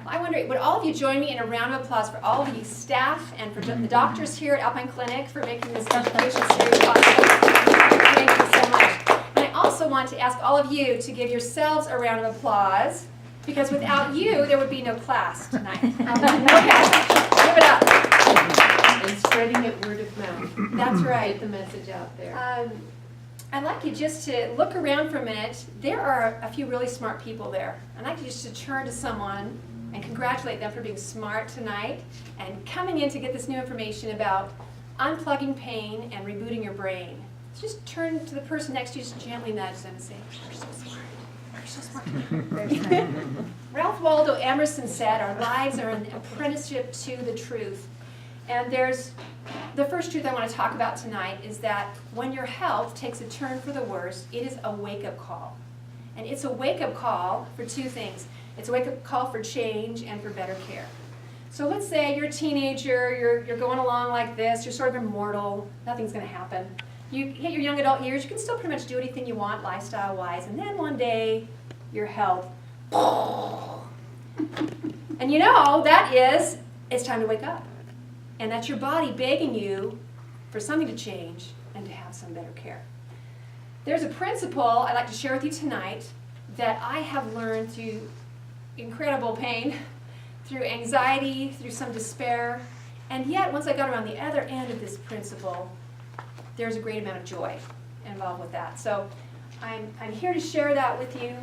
I wonder, would all of you join me in a round of applause for all of you staff and for the doctors here at Alpine Clinic for making this education series possible? Thank you so much. And I also want to ask all of you to give yourselves a round of applause, because without you, there would be no class tonight. Okay, give it up. And spreading it word of mouth. That's right. Get the message out there. I'd like you just to look around for a minute. There are a few really smart people there. I'd like you just to turn to someone and congratulate them for being smart tonight and coming in to get this new information about unplugging pain and rebooting your brain. So just turn to the person next to you, just gently nudge them and say, "You're so smart. You're so smart." Ralph Waldo Emerson said, "Our lives are an apprenticeship to the truth." And there's the first truth I want to talk about tonight is that when your health takes a turn for the worse, it is a wake-up call. And it's a wake-up call for two things. It's a wake-up call for change and for better care. So let's say you're a teenager, you're going along like this, you're sort of immortal, nothing's going to happen. You hit your young adult years, you can still pretty much do anything you want lifestyle-wise, and then one day, your health, and you know, that is, it's time to wake up. And that's your body begging you for something to change and to have some better care. There's a principle I'd like to share with you tonight that I have learned through incredible pain, through anxiety, through some despair, and yet once I got around the other end of this principle, there's a great amount of joy involved with that. So I'm here to share that with you.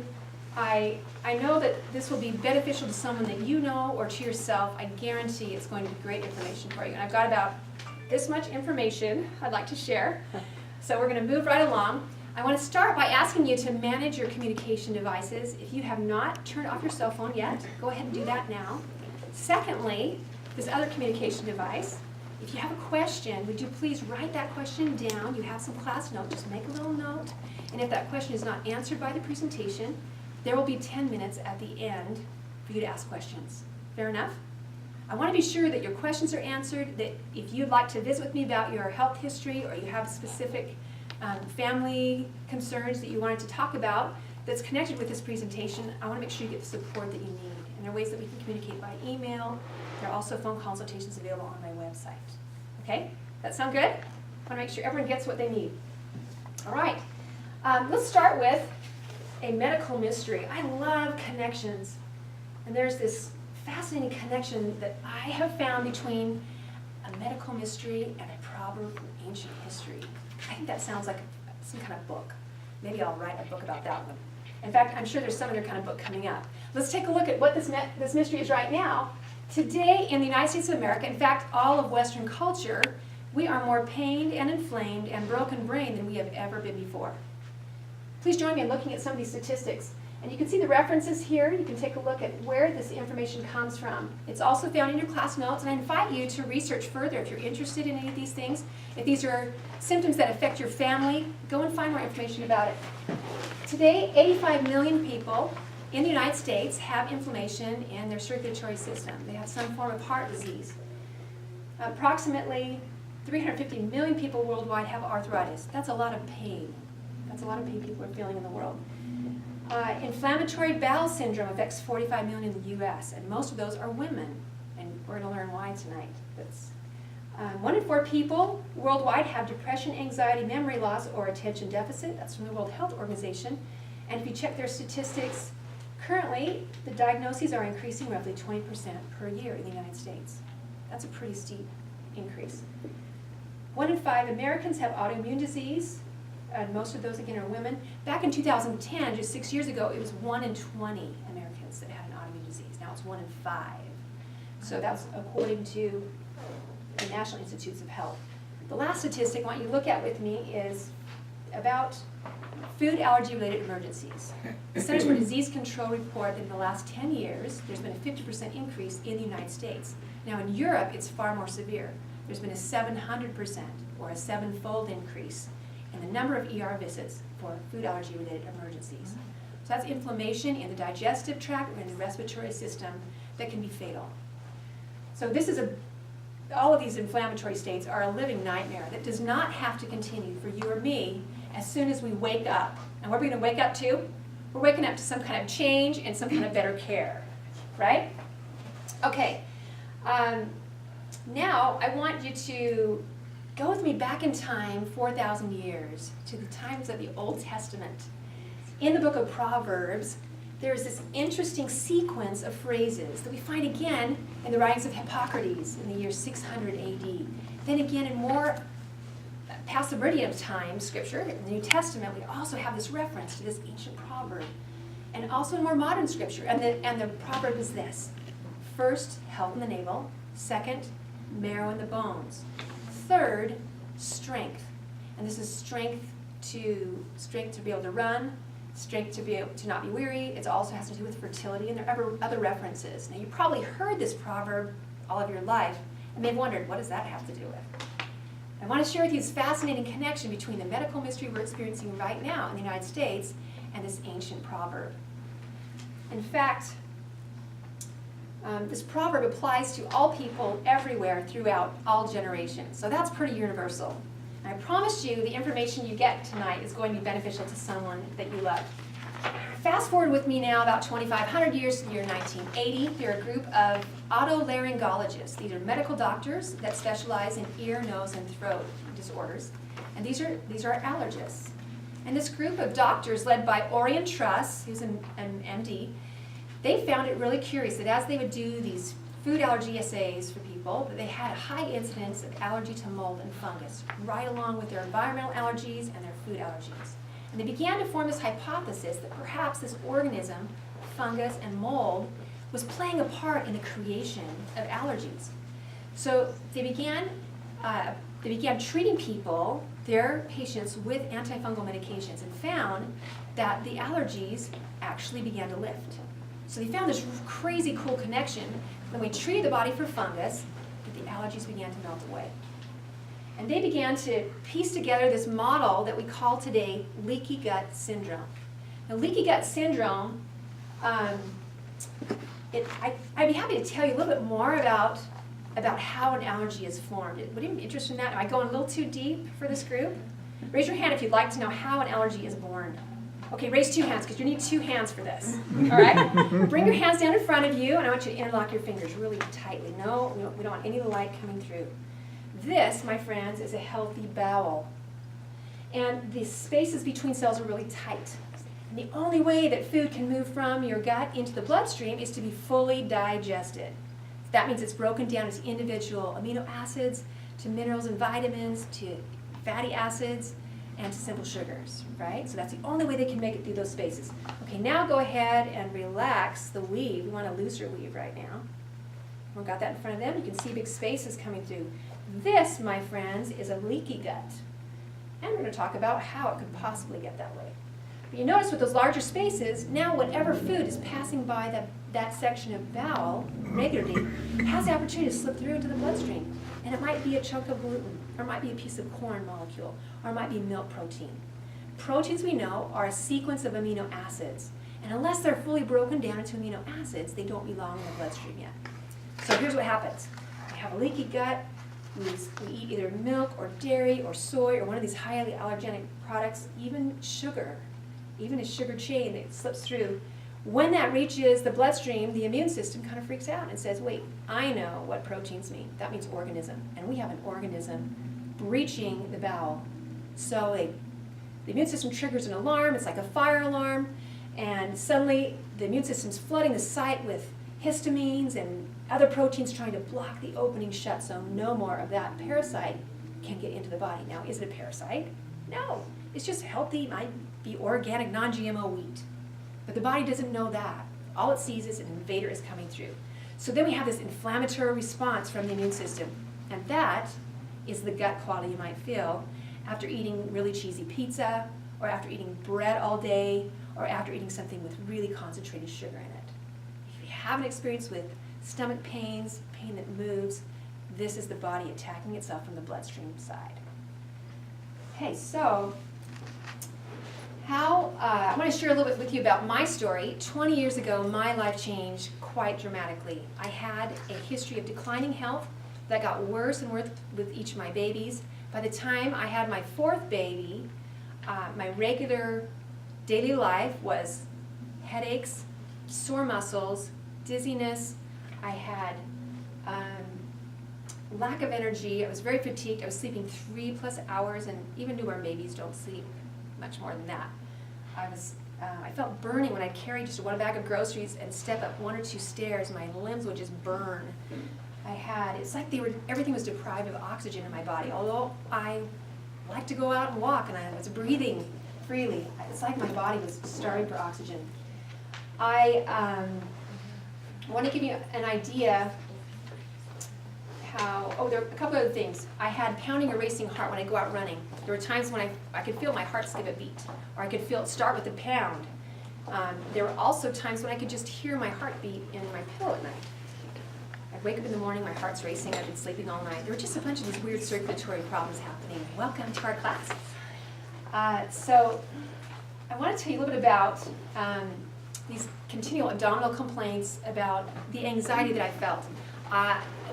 I know that this will be beneficial to someone that you know or to yourself. I guarantee it's going to be great information for you. And I've got about this much information I'd like to share. So we're going to move right along. I want to start by asking you to manage your communication devices. If you have not turned off your cell phone yet, go ahead and do that now. Secondly, this other communication device, if you have a question, would you please write that question down? You have some class notes, just make a little note. And if that question is not answered by the presentation, there will be 10 minutes at the end for you to ask questions. Fair enough? I want to be sure that your questions are answered, that if you'd like to visit with me about your health history or you have specific family concerns that you wanted to talk about that's connected with this presentation, I want to make sure you get the support that you need. And there are ways that we can communicate by email. There are also phone consultations available on my website. Okay? That sound good? I want to make sure everyone gets what they need. All right. Let's start with a medical mystery. I love connections. And there's this fascinating connection that I have found between a medical mystery and a proverb from ancient history. I think that sounds like some kind of book. Maybe I'll write a book about that one. In fact, I'm sure there's some other kind of book coming up. Let's take a look at what this mystery is right now. Today in the United States of America, in fact, all of Western culture, we are more pained and inflamed and broken-brained than we have ever been before. Please join me in looking at some of these statistics. And you can see the references here. You can take a look at where this information comes from. It's also found in your class notes, and I invite you to research further if you're interested in any of these things. If these are symptoms that affect your family, go and find more information about it. Today, 85 million people in the United States have inflammation in their circulatory system. They have some form of heart disease. Approximately 350 million people worldwide have arthritis. That's a lot of pain. That's a lot of pain people are feeling in the world. Inflammatory bowel syndrome affects 45 million in the U.S., and most of those are women, and we're going to learn why tonight. 1 in 4 people worldwide have depression, anxiety, memory loss, or attention deficit. That's from the World Health Organization. And if you check their statistics, currently the diagnoses are increasing roughly 20% per year in the United States. That's a pretty steep increase. 1 in 5 Americans have autoimmune disease. And most of those, again, are women. Back in 2010, just 6 years ago, it was 1 in 20 Americans that had an autoimmune disease. Now it's 1 in 5. So that's according to the National Institutes of Health. The last statistic I want you to look at with me is about food allergy-related emergencies. The Centers for Disease Control report that in the last 10 years, there's been a 50% increase in the United States. Now in Europe, it's far more severe. There's been a 700% or a 7-fold increase in the number of ER visits for food allergy-related emergencies. So that's inflammation in the digestive tract or in the respiratory system that can be fatal. So this is all of these inflammatory states are a living nightmare that does not have to continue for you or me as soon as we wake up. And what are we going to wake up to? We're waking up to some kind of change and some kind of better care, right? Okay, now I want you to go with me back in time 4,000 years to the times of the Old Testament. In the book of Proverbs, there's this interesting sequence of phrases that we find again in the writings of Hippocrates in the year 600 AD. Then again in more past the meridian of time scripture, in the New Testament, we also have this reference to this ancient proverb. And also in more modern scripture, and the proverb is this: first, health in the navel; second, marrow in the bones; third, strength. And this is strength to be able to run, strength to be able to not be weary. It also has to do with fertility, and there are other references. Now, you probably heard this proverb all of your life and may have wondered, what does that have to do with? I want to share with you this fascinating connection between the medical mystery we're experiencing right now in the United States and this ancient proverb. In fact, this proverb applies to all people everywhere throughout all generations. So that's pretty universal. And I promise you the information you get tonight is going to be beneficial to someone that you love. Fast forward with me now about 2,500 years to the year 1980. They're a group of otolaryngologists. These are medical doctors that specialize in ear, nose, and throat disorders. And these are allergists. And this group of doctors, led by Orion Truss, who's an MD, they found it really curious that as they would do these food allergy assays for people, that they had a high incidence of allergy to mold and fungus, right along with their environmental allergies and their food allergies. And they began to form this hypothesis that perhaps this organism, fungus and mold, was playing a part in the creation of allergies. So they began treating people, their patients, with antifungal medications, and found that the allergies actually began to lift. So they found this crazy cool connection. When we treated the body for fungus, that the allergies began to melt away. And they began to piece together this model that we call today leaky gut syndrome. Now, leaky gut syndrome, I'd be happy to tell you a little bit more about how an allergy is formed. Would you be interested in that? Am I going a little too deep for this group? Raise your hand if you'd like to know how an allergy is born. Okay, raise 2 hands, because you need 2 hands for this. All right? Bring your hands down in front of you, and I want you to interlock your fingers really tightly. No, we don't want any of the light coming through. This, my friends, is a healthy bowel. And the spaces between cells are really tight. And the only way that food can move from your gut into the bloodstream is to be fully digested. That means it's broken down into individual amino acids, to minerals and vitamins, to fatty acids, and to simple sugars, right? So that's the only way they can make it through those spaces. Okay, now go ahead and relax the weave. We want a looser weave right now. Everyone got that in front of them? You can see big spaces coming through. This, my friends, is a leaky gut. And we're going to talk about how it could possibly get that way. But you notice with those larger spaces, now whatever food is passing by that section of bowel regularly has the opportunity to slip through into the bloodstream. And it might be a chunk of gluten, or it might be a piece of corn molecule, or it might be milk protein. Proteins, we know, are a sequence of amino acids. And unless they're fully broken down into amino acids, they don't belong in the bloodstream yet. So here's what happens. We have a leaky gut. We eat either milk or dairy or soy or one of these highly allergenic products, even sugar, even a sugar chain that slips through. When that reaches the bloodstream, the immune system kind of freaks out and says, wait, I know what proteins mean. That means organism. And we have an organism breaching the bowel. So the immune system triggers an alarm. It's like a fire alarm. And suddenly the immune system's flooding the site with histamines and other proteins trying to block the opening shut so no more of that parasite can get into the body. Now, is it a parasite? No. It's just healthy, might be organic, non-GMO wheat. But the body doesn't know that. All it sees is an invader is coming through. So then we have this inflammatory response from the immune system. And that is the gut quality you might feel after eating really cheesy pizza, or after eating bread all day, or after eating something with really concentrated sugar in it. If you have an experience with stomach pains, pain that moves, this is the body attacking itself from the bloodstream side. Okay, so I want to share a little bit with you about my story. 20 years ago, my life changed quite dramatically. I had a history of declining health that got worse and worse with each of my babies. By the time I had my 4th baby, my regular daily life was headaches, sore muscles, dizziness, I had lack of energy. I was very fatigued. I was sleeping 3+ hours, and even newborn babies don't sleep much more than that. I felt burning when I'd carry just one bag of groceries and step up 1 or 2 stairs. My limbs would just burn. It's like everything was deprived of oxygen in my body. Although I like to go out and walk and I was breathing freely, it's like my body was starving for oxygen. I want to give you an idea there were a couple other things. I had pounding or racing heart when I go out running. There were times when I could feel my heart skip a beat, or I could feel it start with a pound. There were also times when I could just hear my heartbeat in my pillow at night. I'd wake up in the morning, my heart's racing, I've been sleeping all night. There were just a bunch of these weird circulatory problems happening. Welcome to our class. So I want to tell you a little bit about these continual abdominal complaints, about the anxiety that I felt.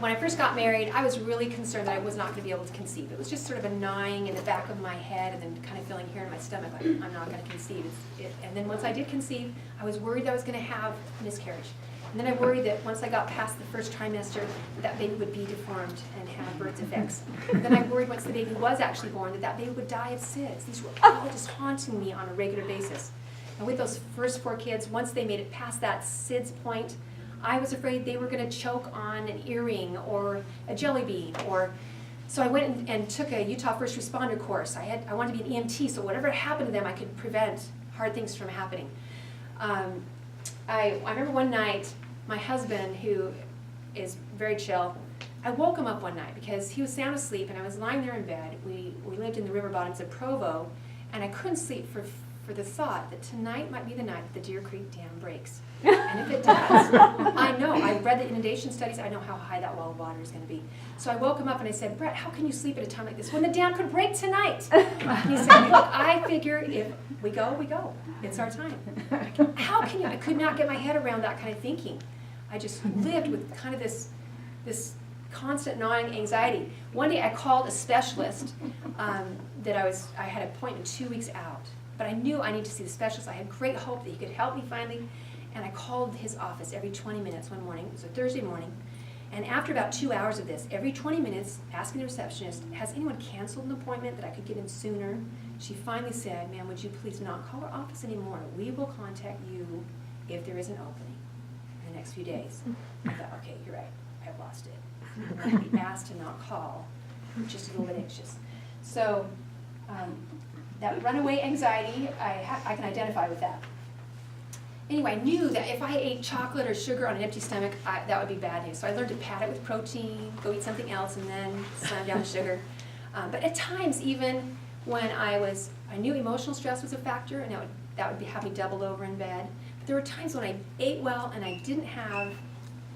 When I first got married, I was really concerned that I was not going to be able to conceive. It was just sort of a gnawing in the back of my head and then kind of feeling here in my stomach like I'm not going to conceive. And then once I did conceive, I was worried that I was going to have miscarriage. And then I worried that once I got past the first trimester, that baby would be deformed and have birth defects. And then I worried once the baby was actually born that baby would die of SIDS. These were all just haunting me on a regular basis. And with those first 4 kids, once they made it past that SIDS point, I was afraid they were going to choke on an earring or a jelly bean. So I went and took a Utah first responder course. I wanted to be an EMT, so whatever happened to them, I could prevent hard things from happening. I remember one night, my husband, who is very chill, I woke him up one night because he was sound asleep and I was lying there in bed. We lived in the river bottoms of Provo, and I couldn't sleep for the thought that tonight might be the night that the Deer Creek Dam breaks. And if it does, I know, I read the inundation studies, I know how high that wall of water is going to be. So I woke him up and I said, Brett, how can you sleep at a time like this when the dam could break tonight? And he said, look, I figure if we go, we go. It's our time. How can you? I could not get my head around that kind of thinking. I just lived with kind of this constant gnawing anxiety. One day I called a specialist that I had an appointment 2 weeks out. But I knew I needed to see the specialist. I had great hope that he could help me finally. And I called his office every 20 minutes one morning. It was a Thursday morning. And after about 2 hours of this, every 20 minutes, asking the receptionist, has anyone canceled an appointment that I could get in sooner? She finally said, ma'am, would you please not call our office anymore? We will contact you if there is an opening in the next few days. I thought, okay, you're right. I've lost it. I'm going to be asked to not call. I'm just a little bit anxious. So that runaway anxiety, I can identify with that. Anyway, I knew that if I ate chocolate or sugar on an empty stomach, that would be bad news. So I learned to pad it with protein, go eat something else, and then slam down the sugar. But at times, even when I knew emotional stress was a factor, and that would have me doubled over in bed. But there were times when I ate well and I didn't have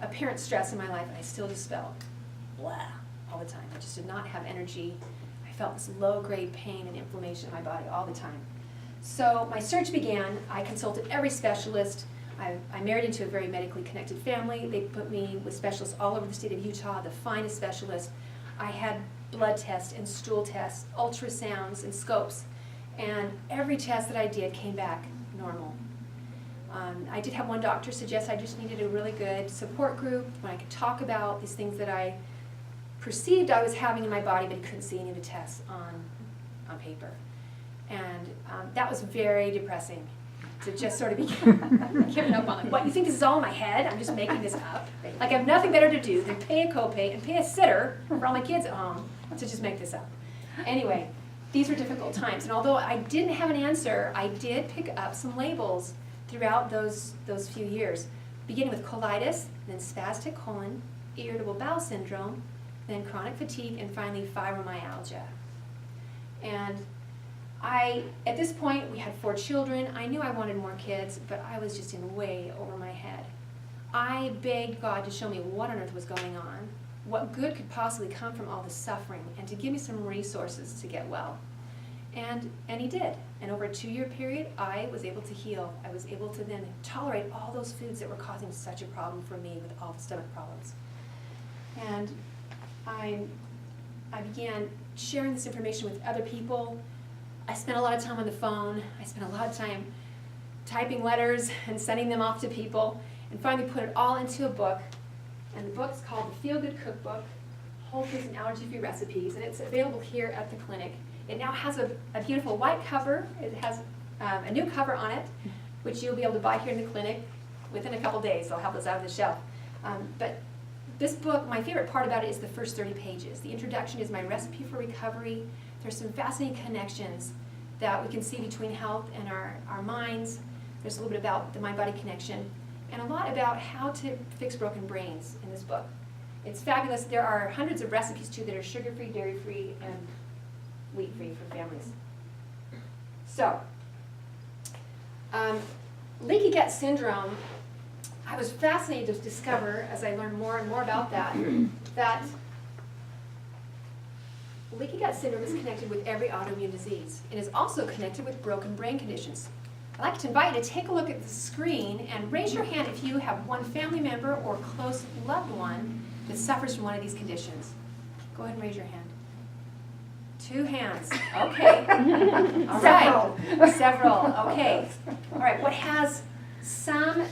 apparent stress in my life, and I still just felt blah all the time. I just did not have energy. I felt this low-grade pain and inflammation in my body all the time. So my search began. I consulted every specialist. I married into a very medically connected family. They put me with specialists all over the state of Utah, the finest specialists. I had blood tests and stool tests, ultrasounds and scopes, and every test that I did came back normal. I did have one doctor suggest I just needed a really good support group when I could talk about these things that I perceived I was having in my body, but he couldn't see any of the tests on paper. And that was very depressing to just sort of be giving up on, like, what, you think this is all in my head? I'm just making this up. Like, I have nothing better to do than pay a copay and pay a sitter for all my kids at home to just make this up. Anyway, these were difficult times. And although I didn't have an answer, I did pick up some labels throughout those few years, beginning with colitis, then spastic colon, irritable bowel syndrome, then chronic fatigue, and finally fibromyalgia. And at this point, we had 4 children. I knew I wanted more kids, but I was just in way over my head. I begged God to show me what on earth was going on, what good could possibly come from all this suffering, and to give me some resources to get well. And he did. And over a 2-year period, I was able to heal. I was able to then tolerate all those foods that were causing such a problem for me with all the stomach problems. And I began sharing this information with other people. I spent a lot of time on the phone. I spent a lot of time typing letters and sending them off to people, and finally put it all into a book And the book's called The Feel Good Cookbook, Whole Foods and Allergy-Free Recipes, and it's available here at the clinic. It now has a beautiful white cover. It has a new cover on it, which you'll be able to buy here in the clinic within a couple days. They'll have this out of the shelf. But this book, my favorite part about it is the first 30 pages. The introduction is my recipe for recovery. There's some fascinating connections that we can see between health and our minds. There's a little bit about the mind-body connection, and a lot about how to fix broken brains in this book. It's fabulous. There are hundreds of recipes too that are sugar-free, dairy-free, and wheat-free for families. So, leaky gut syndrome, I was fascinated to discover, as I learned more and more about that, that leaky gut syndrome is connected with every autoimmune disease. It is also connected with broken brain conditions. I'd like to invite you to take a look at the screen and raise your hand if you have one family member or close loved one that suffers from one of these conditions. Go ahead and raise your hand. 2 hands. Okay. All right. Several. Okay. All right. What has some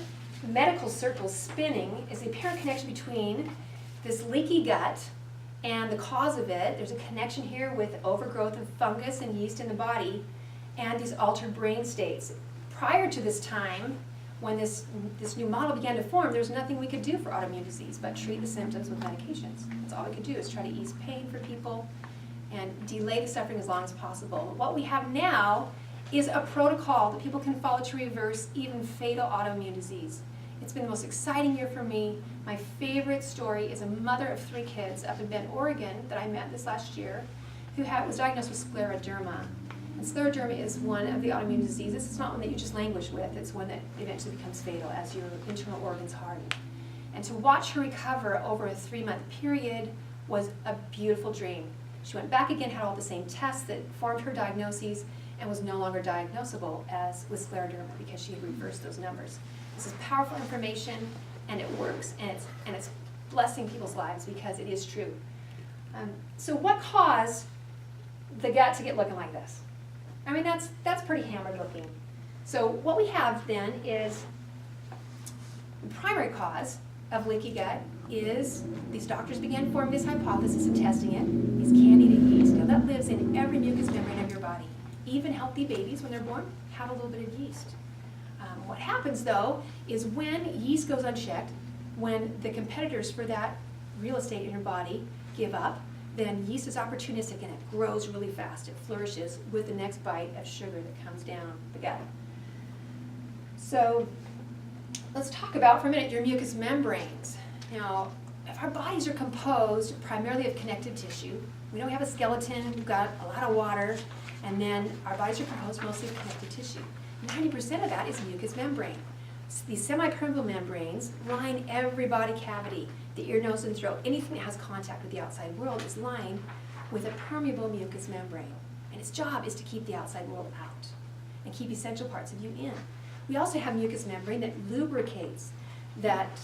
medical circles spinning is the apparent connection between this leaky gut and the cause of it. There's a connection here with overgrowth of fungus and yeast in the body and these altered brain states. Prior to this time, when this new model began to form, there's nothing we could do for autoimmune disease but treat the symptoms with medications. That's all we could do, is try to ease pain for people and delay the suffering as long as possible. What we have now is a protocol that people can follow to reverse even fatal autoimmune disease. It's been the most exciting year for me. My favorite story is a mother of 3 kids up in Bend, Oregon that I met this last year who was diagnosed with scleroderma. And scleroderma is one of the autoimmune diseases. It's not one that you just languish with. It's one that eventually becomes fatal as your internal organs harden. And to watch her recover over a 3-month period was a beautiful dream. She went back again, had all the same tests that formed her diagnoses, and was no longer diagnosable as with scleroderma because she had reversed those numbers. This is powerful information, and it works, and it's blessing people's lives because it is true. So what caused the gut to get looking like this? I mean, that's pretty hammered looking. So what we have then is the primary cause of leaky gut is these doctors began forming this hypothesis and testing it, these candida yeast. Now that lives in every mucous membrane of your body. Even healthy babies, when they're born, have a little bit of yeast. What happens though is when yeast goes unchecked, when the competitors for that real estate in your body give up, then yeast is opportunistic and it grows really fast. It flourishes with the next bite of sugar that comes down the gut. So let's talk about for a minute your mucous membranes. Now, if our bodies are composed primarily of connective tissue, we know we have a skeleton, we've got a lot of water, and then our bodies are composed mostly of connective tissue. 90% of that is mucous membrane. These semi-permeable membranes line every body cavity. The ear, nose, and throat, anything that has contact with the outside world is lined with a permeable mucous membrane. And its job is to keep the outside world out and keep essential parts of you in. We also have mucous membrane that lubricates, that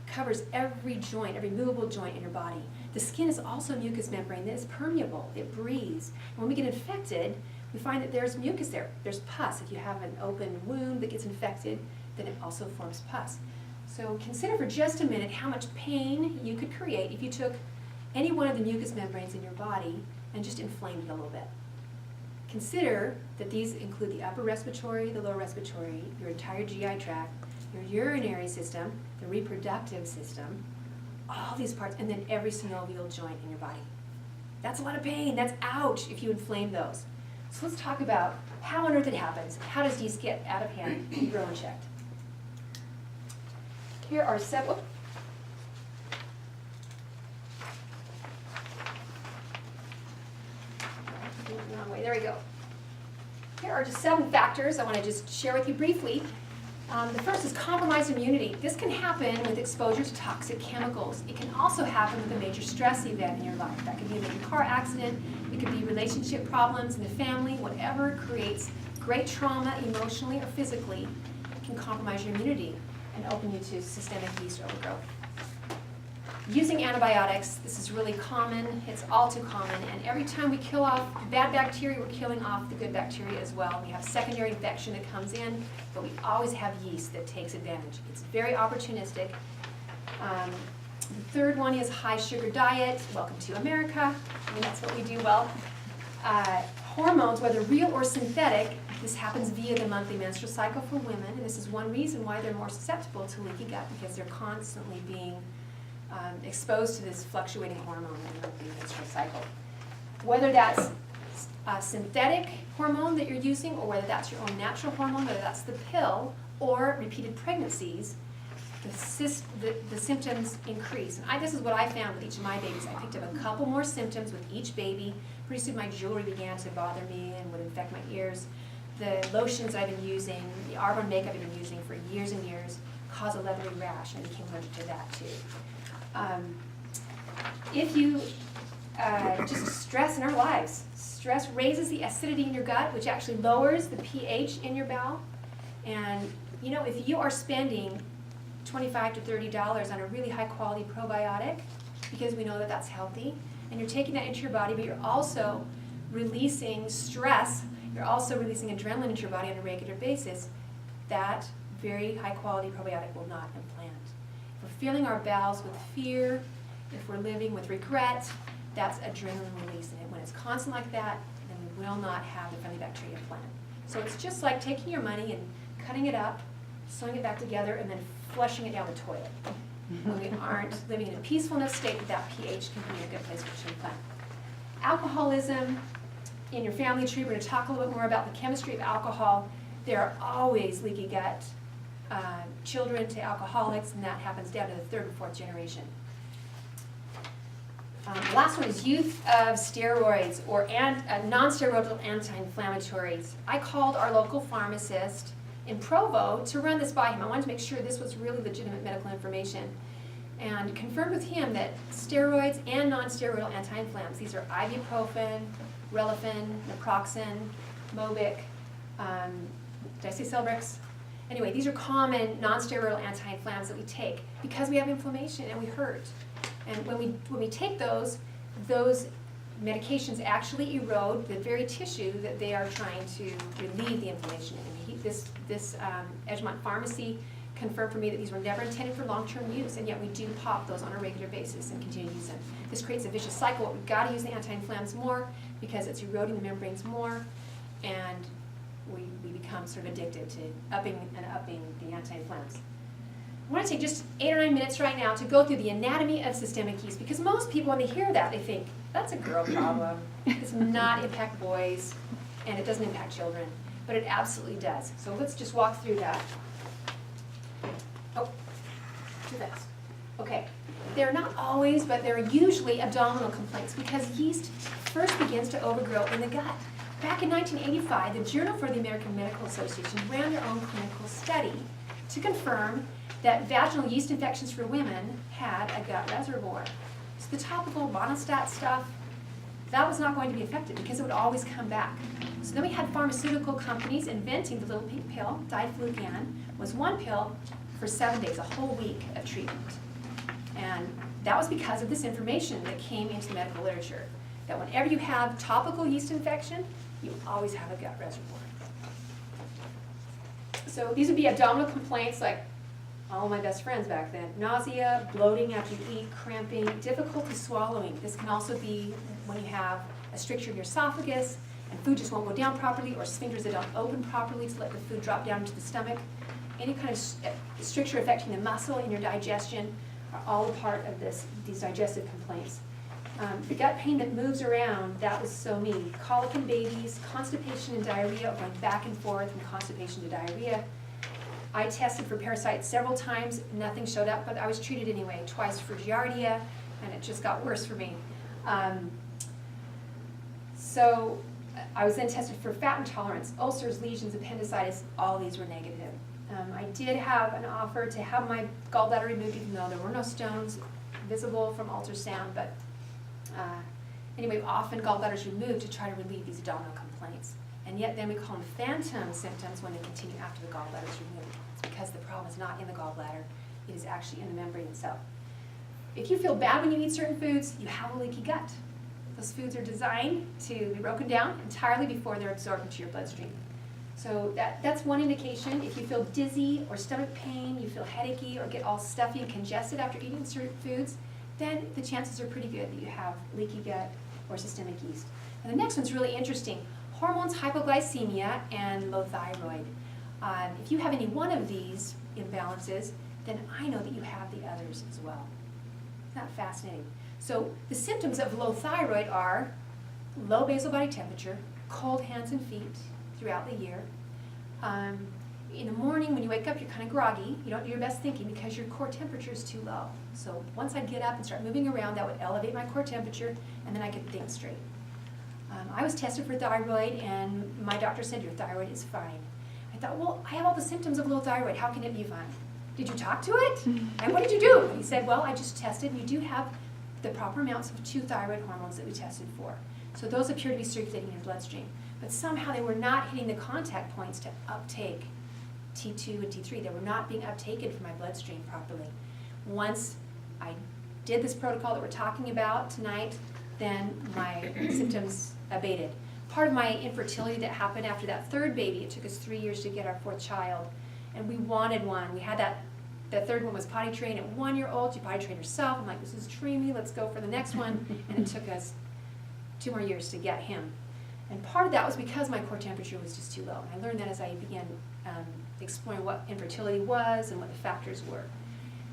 covers every joint, every movable joint in your body. The skin is also mucous membrane that is permeable. It breathes. And when we get infected, we find that there's mucus there. There's pus. If you have an open wound that gets infected, then it also forms pus. So consider for just a minute how much pain you could create if you took any one of the mucous membranes in your body and just inflamed it a little bit. Consider that these include the upper respiratory, the lower respiratory, your entire GI tract, your urinary system, the reproductive system, all these parts, and then every synovial joint in your body. That's a lot of pain. That's ouch if you inflame those. So let's talk about how on earth it happens. How does yeast get out of hand and grow unchecked? Here are several. Wrong way. There we go. Here are just 7 factors I want to just share with you briefly. The first is compromised immunity. This can happen with exposure to toxic chemicals. It can also happen with a major stress event in your life. That could be a major car accident. It could be relationship problems in the family. Whatever creates great trauma emotionally or physically can compromise your immunity and open you to systemic yeast overgrowth. Using antibiotics, this is really common. It's all too common. And every time we kill off bad bacteria, we're killing off the good bacteria as well. We have secondary infection that comes in, but we always have yeast that takes advantage. It's very opportunistic. The third one is high sugar diet. Welcome to America. I mean, that's what we do well. Hormones, whether real or synthetic, this happens via the monthly menstrual cycle for women, and this is one reason why they're more susceptible to leaky gut, because they're constantly being exposed to this fluctuating hormone in the monthly menstrual cycle. Whether that's a synthetic hormone that you're using, or whether that's your own natural hormone, whether that's the pill, or repeated pregnancies, the symptoms increase. And this is what I found with each of my babies. I picked up a couple more symptoms with each baby. Pretty soon my jewelry began to bother me and would infect my ears. The lotions I've been using, the Arbonne makeup I've been using for years and years, caused a leathery rash, and I became allergic to that too. If you just stress in our lives, stress raises the acidity in your gut, which actually lowers the pH in your bowel. And you know, if you are spending $25 to $30 on a really high quality probiotic, because we know that that's healthy, and you're taking that into your body, but you're also releasing stress, you're also releasing adrenaline into your body on a regular basis, that very high quality probiotic will not implant. If we're filling our bowels with fear, if we're living with regret, that's adrenaline release. And when it's constant like that, then we will not have the friendly bacteria plant. So it's just like taking your money and cutting it up, sewing it back together, and then flushing it down the toilet. When we aren't living in a peaceful enough state that pH can be a good place for to implant. Alcoholism in your family tree, we're going to talk a little bit more about the chemistry of alcohol. There are always leaky gut children to alcoholics, and that happens down to the third and fourth generation. The last one is use of steroids or non-steroidal anti-inflammatories. I called our local pharmacist in Provo to run this by him. I wanted to make sure this was really legitimate medical information, and confirmed with him that steroids and non-steroidal anti-inflammatories, these are ibuprofen, Relafin, naproxen, Mobic, did I say Celebrex? Anyway, these are common non-steroidal anti-inflammatories that we take because we have inflammation and we hurt. And when we take those medications actually erode the very tissue that they are trying to relieve the inflammation in. This Edgemont Pharmacy confirmed for me that these were never intended for long-term use, and yet we do pop those on a regular basis and continue to use them. This creates a vicious cycle. We've got to use the anti-inflammatories more because it's eroding the membranes more, and we become sort of addicted to upping the anti-inflammatories. I want to take just 8 or 9 minutes right now to go through the anatomy of systemic yeast, because most people, when they hear that, they think, that's a girl problem. It does not impact boys, and it doesn't impact children, but it absolutely does. So let's just walk through that. Oh, too fast. Okay, they're not always, but they're usually abdominal complaints, because yeast first begins to overgrow in the gut. Back in 1985, the Journal for the American Medical Association ran their own clinical study to confirm that vaginal yeast infections for women had a gut reservoir. So the topical monostat stuff, that was not going to be effective because it would always come back. So then we had pharmaceutical companies inventing the little pink pill. Diflucan was one pill for 7 days, a whole week of treatment. And that was because of this information that came into the medical literature, that whenever you have topical yeast infection, you always have a gut reservoir. So these would be abdominal complaints like all my best friends back then. Nausea, bloating after you eat, cramping, difficulty swallowing. This can also be when you have a stricture in your esophagus and food just won't go down properly, or sphincters that don't open properly to let the food drop down into the stomach. Any kind of stricture affecting the muscle in your digestion are all a part of these digestive complaints. The gut pain that moves around, that was so me. Colic in babies, constipation and diarrhea, going back and forth from constipation to diarrhea. I tested for parasites several times, nothing showed up, but I was treated anyway, twice for Giardia, and it just got worse for me. So I was then tested for fat intolerance, ulcers, lesions, appendicitis, all these were negative. I did have an offer to have my gallbladder removed, even though there were no stones visible from ultrasound, but anyway, often gallbladders removed to try to relieve these abdominal complaints. And yet then we call them phantom symptoms when they continue after the gallbladder is removed. It's because the problem is not in the gallbladder, it is actually in the membrane itself. If you feel bad when you eat certain foods, you have a leaky gut. Those foods are designed to be broken down entirely before they're absorbed into your bloodstream. So that's one indication. If you feel dizzy or stomach pain, you feel headachy or get all stuffy and congested after eating certain foods, then the chances are pretty good that you have leaky gut or systemic yeast. And the next one's really interesting. Hormones, hypoglycemia, and low thyroid. If you have any one of these imbalances, then I know that you have the others as well. Isn't that fascinating? So the symptoms of low thyroid are low basal body temperature, cold hands and feet throughout the year. In the morning when you wake up, you're kind of groggy. You don't do your best thinking because your core temperature is too low. So once I'd get up and start moving around, that would elevate my core temperature, and then I could think straight. I was tested for thyroid, and my doctor said, your thyroid is fine. I thought, well, I have all the symptoms of low thyroid. How can it be fine? Did you talk to it? And what did you do? He said, well, I just tested, and you do have the proper amounts of 2 thyroid hormones that we tested for. So those appear to be circulating in your bloodstream. But somehow they were not hitting the contact points to uptake T2 and T3. They were not being uptaken from my bloodstream properly. Once I did this protocol that we're talking about tonight, then my symptoms abated. Part of my infertility that happened after that 3rd baby, it took us 3 years to get our 4th child, and we wanted one. We had the 3rd one was potty trained at 1 year old. She potty trained herself. I'm like, this is dreamy, let's go for the next one. And it took us 2 more years to get him. And part of that was because my core temperature was just too low. And I learned that as I began exploring what infertility was and what the factors were.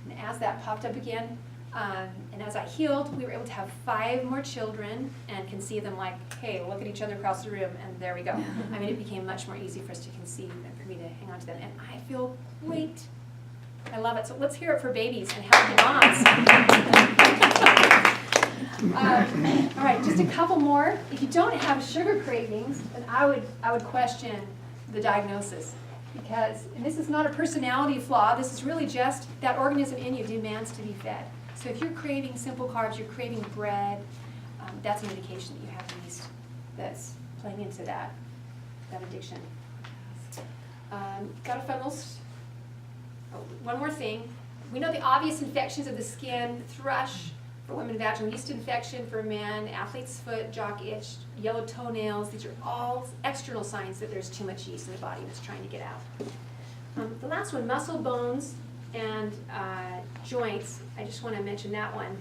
And as that popped up again, and as I healed, we were able to have 5 more children and conceive them like, hey, look at each other across the room, and there we go. I mean, it became much more easy for us to conceive and for me to hang on to them. And I feel great. I love it. So let's hear it for babies and healthy moms. All right, just a couple more. If you don't have sugar cravings, then I would question the diagnosis. Because, and this is not a personality flaw, this is really just that organism in you demands to be fed. So if you're craving simple carbs, you're craving bread, that's an indication that you have yeast that's playing into that addiction. Got a fun little, one more thing. We know the obvious infections of the skin: thrush for women, vaginal yeast infection for men, athlete's foot, jock itch, yellow toenails. These are all external signs that there's too much yeast in the body that's trying to get out. The last one, muscle, bones, and joints. I just want to mention that one.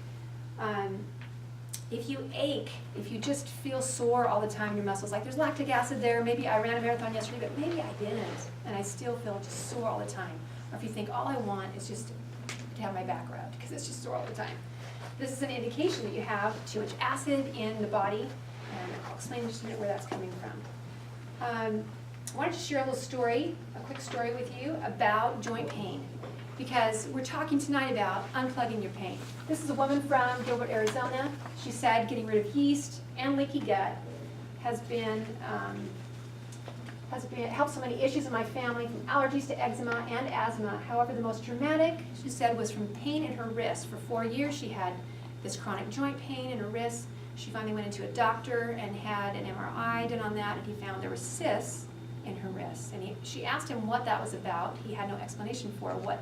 If you ache, if you just feel sore all the time in your muscles, like there's lactic acid there, maybe I ran a marathon yesterday, but maybe I didn't, and I still feel just sore all the time. Or if you think all I want is just to have my back rubbed because it's just sore all the time. This is an indication that you have too much acid in the body, and I'll explain just a minute where that's coming from. I wanted to share a little story, a quick story with you about joint pain, because we're talking tonight about unplugging your pain. This is a woman from Gilbert, Arizona. She said getting rid of yeast and leaky gut has helped so many issues in my family, from allergies to eczema and asthma. However, the most dramatic, she said, was from pain in her wrist. For 4 years, she had this chronic joint pain in her wrist. She finally went into a doctor and had an MRI done on that, and he found there were cysts in her wrist. And she asked him what that was about. He had no explanation for what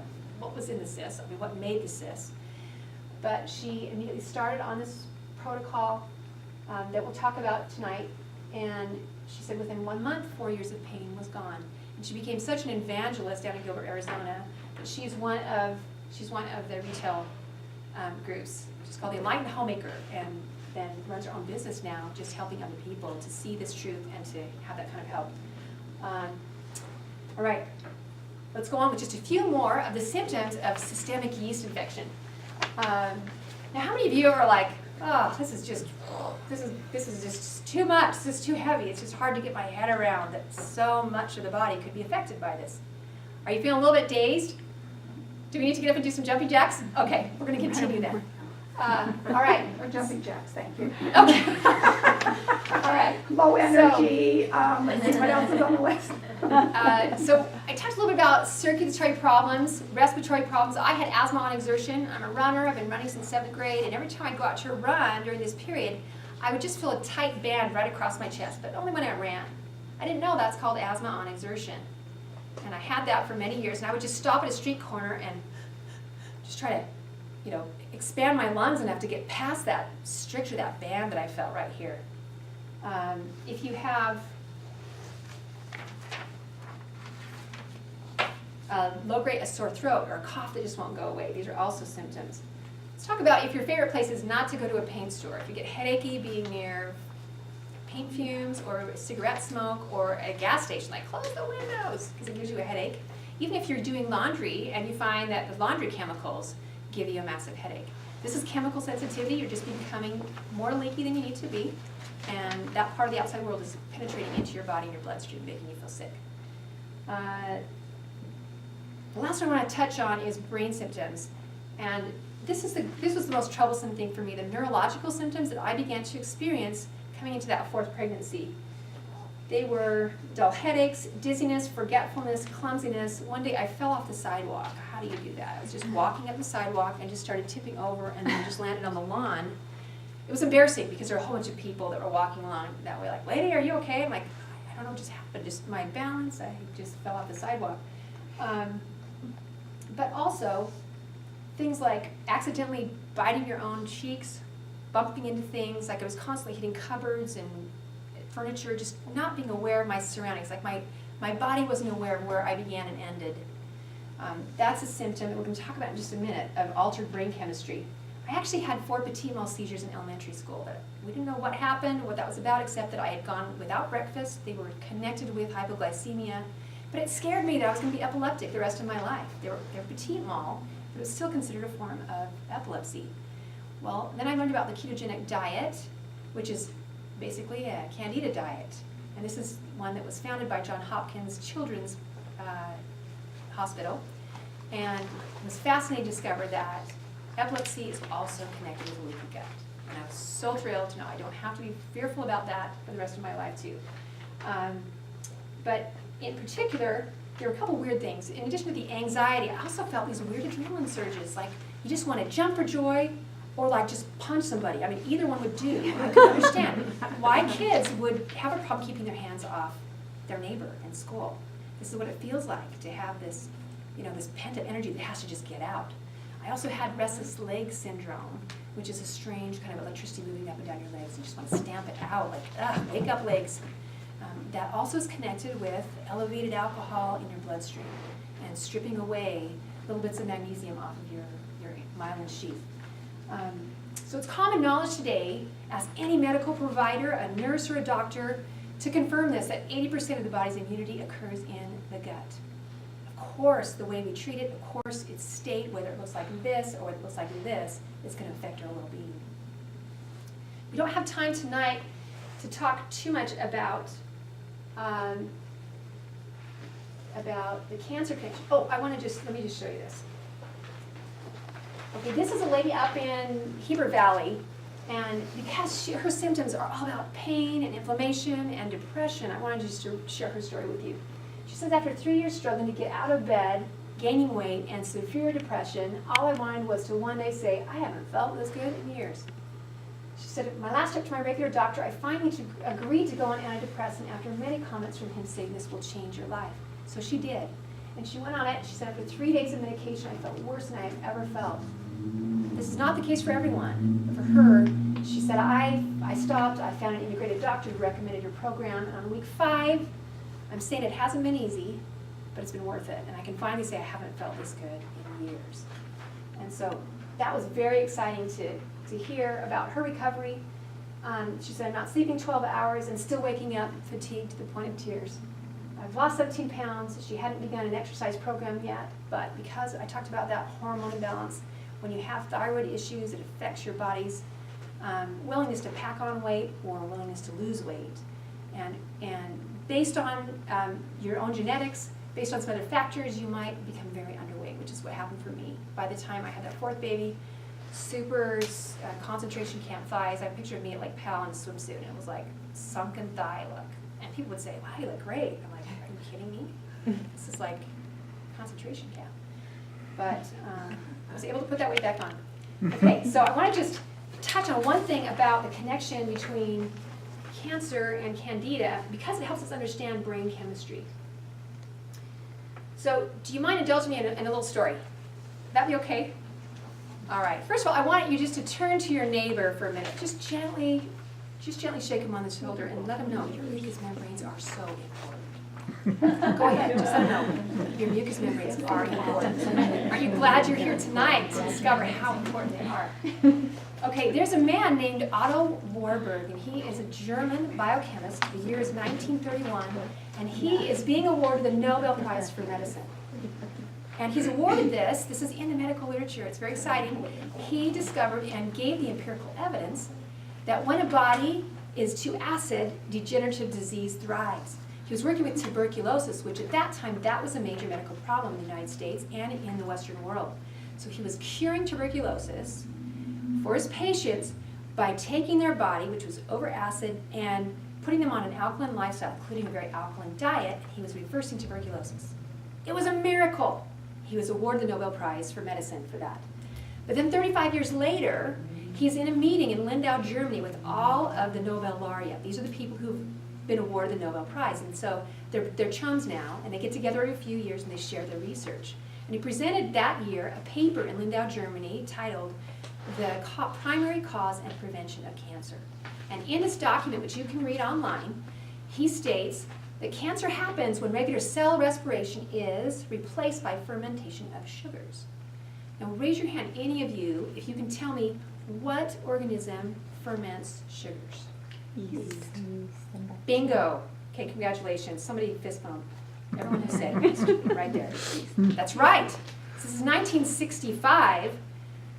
was in the cysts, I mean, what made the cysts. But she immediately started on this protocol that we'll talk about tonight, and she said within 1 month, 4 years of pain was gone. And she became such an evangelist down in Gilbert, Arizona, that she's one of the retail groups. She's called the Enlightened Homemaker, and then runs her own business now, just helping other people to see this truth and to have that kind of help. All right, let's go on with just a few more of the symptoms of systemic yeast infection. Now, how many of you are like, oh, this is just too much, this is too heavy, it's just hard to get my head around that so much of the body could be affected by this? Are you feeling a little bit dazed? Do we need to get up and do some jumping jacks? Okay, we're going to continue then. All right. Or jumping jacks, thank you. Okay. All right. Low energy, let's see what else is on the list. So I talked a little bit about circulatory problems, respiratory problems. I had asthma on exertion. I'm a runner. I've been running since 7th grade, and every time I'd go out to run during this period, I would just feel a tight band right across my chest, but only when I ran. I didn't know that's called asthma on exertion. And I had that for many years, and I would just stop at a street corner and just try to, expand my lungs enough to get past that stricture, that band that I felt right here. If you have low-grade, a sore throat, or a cough that just won't go away. These are also symptoms. Let's talk about if your favorite place is not to go to a paint store. If you get headachy being near paint fumes or cigarette smoke or a gas station, like close the windows because it gives you a headache. Even if you're doing laundry and you find that the laundry chemicals give you a massive headache. This is chemical sensitivity. You're just becoming more leaky than you need to be. And that part of the outside world is penetrating into your body and your bloodstream, making you feel sick. The last one I want to touch on is brain symptoms. And this was the most troublesome thing for me, the neurological symptoms that I began to experience coming into that fourth pregnancy. They were dull headaches, dizziness, forgetfulness, clumsiness. One day I fell off the sidewalk. How do you do that? I was just walking up the sidewalk and just started tipping over and then just landed on the lawn. It was embarrassing because there were a whole bunch of people that were walking along that way, like, lady, are you okay? I'm like, I don't know what just happened. Just my balance, I just fell off the sidewalk. But also, things like accidentally biting your own cheeks, bumping into things, like I was constantly hitting cupboards and furniture, just not being aware of my surroundings. Like my body wasn't aware of where I began and ended. That's a symptom that we're going to talk about in just a minute of altered brain chemistry. I actually had 4 petit mal seizures in elementary school. That we didn't know what happened, what that was about, except that I had gone without breakfast. They were connected with hypoglycemia. But it scared me that I was going to be epileptic the rest of my life. They were petit mal, but it was still considered a form of epilepsy. Well, then I learned about the ketogenic diet, which is basically a candida diet. And this is one that was founded by Johns Hopkins Children's Hospital. And I was fascinated to discover that epilepsy is also connected with a leaky gut. And I was so thrilled to know I don't have to be fearful about that for the rest of my life too. But in particular, there were a couple weird things. In addition to the anxiety, I also felt these weird adrenaline surges, like you just want to jump for joy or like just punch somebody. I mean, either one would do. I couldn't understand why kids would have a problem keeping their hands off their neighbor in school. This is what it feels like to have this, this pent-up energy that has to just get out. I also had restless leg syndrome, which is a strange kind of electricity moving up and down your legs. You just want to stamp it out, like, wake up legs. That also is connected with elevated alcohol in your bloodstream and stripping away little bits of magnesium off of your myelin sheath. So it's common knowledge today, ask any medical provider, a nurse, or a doctor to confirm this, that 80% of the body's immunity occurs in the gut. Of course, the way we treat it, of course, its state, whether it looks like this or whether it looks like this, is going to affect our well-being. We don't have time tonight to talk too much about the cancer connection. Oh, let me just show you this. Okay, this is a lady up in Heber Valley, and because her symptoms are all about pain and inflammation and depression, I wanted just to share her story with you. She says after 3 years struggling to get out of bed, gaining weight, and severe depression, all I wanted was to one day say, I haven't felt this good in years. She said, my last trip to my regular doctor, I finally agreed to go on antidepressant after many comments from him saying this will change your life. So she did. And she went on it. She said after 3 days of medication, I felt worse than I have ever felt. This is not the case for everyone. But for her, she said, I stopped. I found an integrated doctor who recommended your program. And on week 5, I'm saying it hasn't been easy, but it's been worth it. And I can finally say I haven't felt this good in years. And so that was very exciting to hear about her recovery. She said, I'm not sleeping 12 hours and still waking up fatigued to the point of tears. I've lost 17 pounds. She hadn't begun an exercise program yet, but because I talked about that hormone imbalance, when you have thyroid issues, it affects your body's willingness to pack on weight or willingness to lose weight. And based on your own genetics, based on some other factors, you might become very underweight, which is what happened for me. By the time I had that 4th baby, super concentration camp thighs. I have a picture of me at Lake Powell in a swimsuit, and it was like sunken thigh look. And people would say, wow, you look great. I'm like, are you kidding me? This is like concentration camp. But I was able to put that weight back on. Okay, so I want to just touch on one thing about the connection between cancer and candida, because it helps us understand brain chemistry. So do you mind indulging me in a little story? Would that be okay? All right. First of all, I want you just to turn to your neighbor for a minute. Just gently shake him on the shoulder and let him know your mucous membranes are so important. Go ahead, just let them know. Your mucous membranes are important. Are you glad you're here tonight to discover how important they are? Okay, there's a man named Otto Warburg, and he is a German biochemist. The year is 1931, and he is being awarded the Nobel Prize for Medicine. And he's awarded this is in the medical literature, it's very exciting. He discovered and gave the empirical evidence that when a body is too acid, degenerative disease thrives. He was working with tuberculosis, which at that time, that was a major medical problem in the United States and in the Western world. So he was curing tuberculosis for his patients by taking their body, which was over acid, and putting them on an alkaline lifestyle, including a very alkaline diet, and he was reversing tuberculosis. It was a miracle. He was awarded the Nobel Prize for medicine for that. But then 35 years later, he's in a meeting in Lindau, Germany with all of the Nobel laureate. These are the people who've been awarded the Nobel Prize. And so they're chums now, and they get together every few years and they share their research. And he presented that year a paper in Lindau, Germany titled The Primary Cause and Prevention of Cancer. And in this document, which you can read online, he states that cancer happens when regular cell respiration is replaced by fermentation of sugars. Now raise your hand, any of you, if you can tell me what organism ferments sugars. Yeast. Bingo. Okay, congratulations. Somebody fist bump. Everyone has said yeast right there. That's right. This is 1965,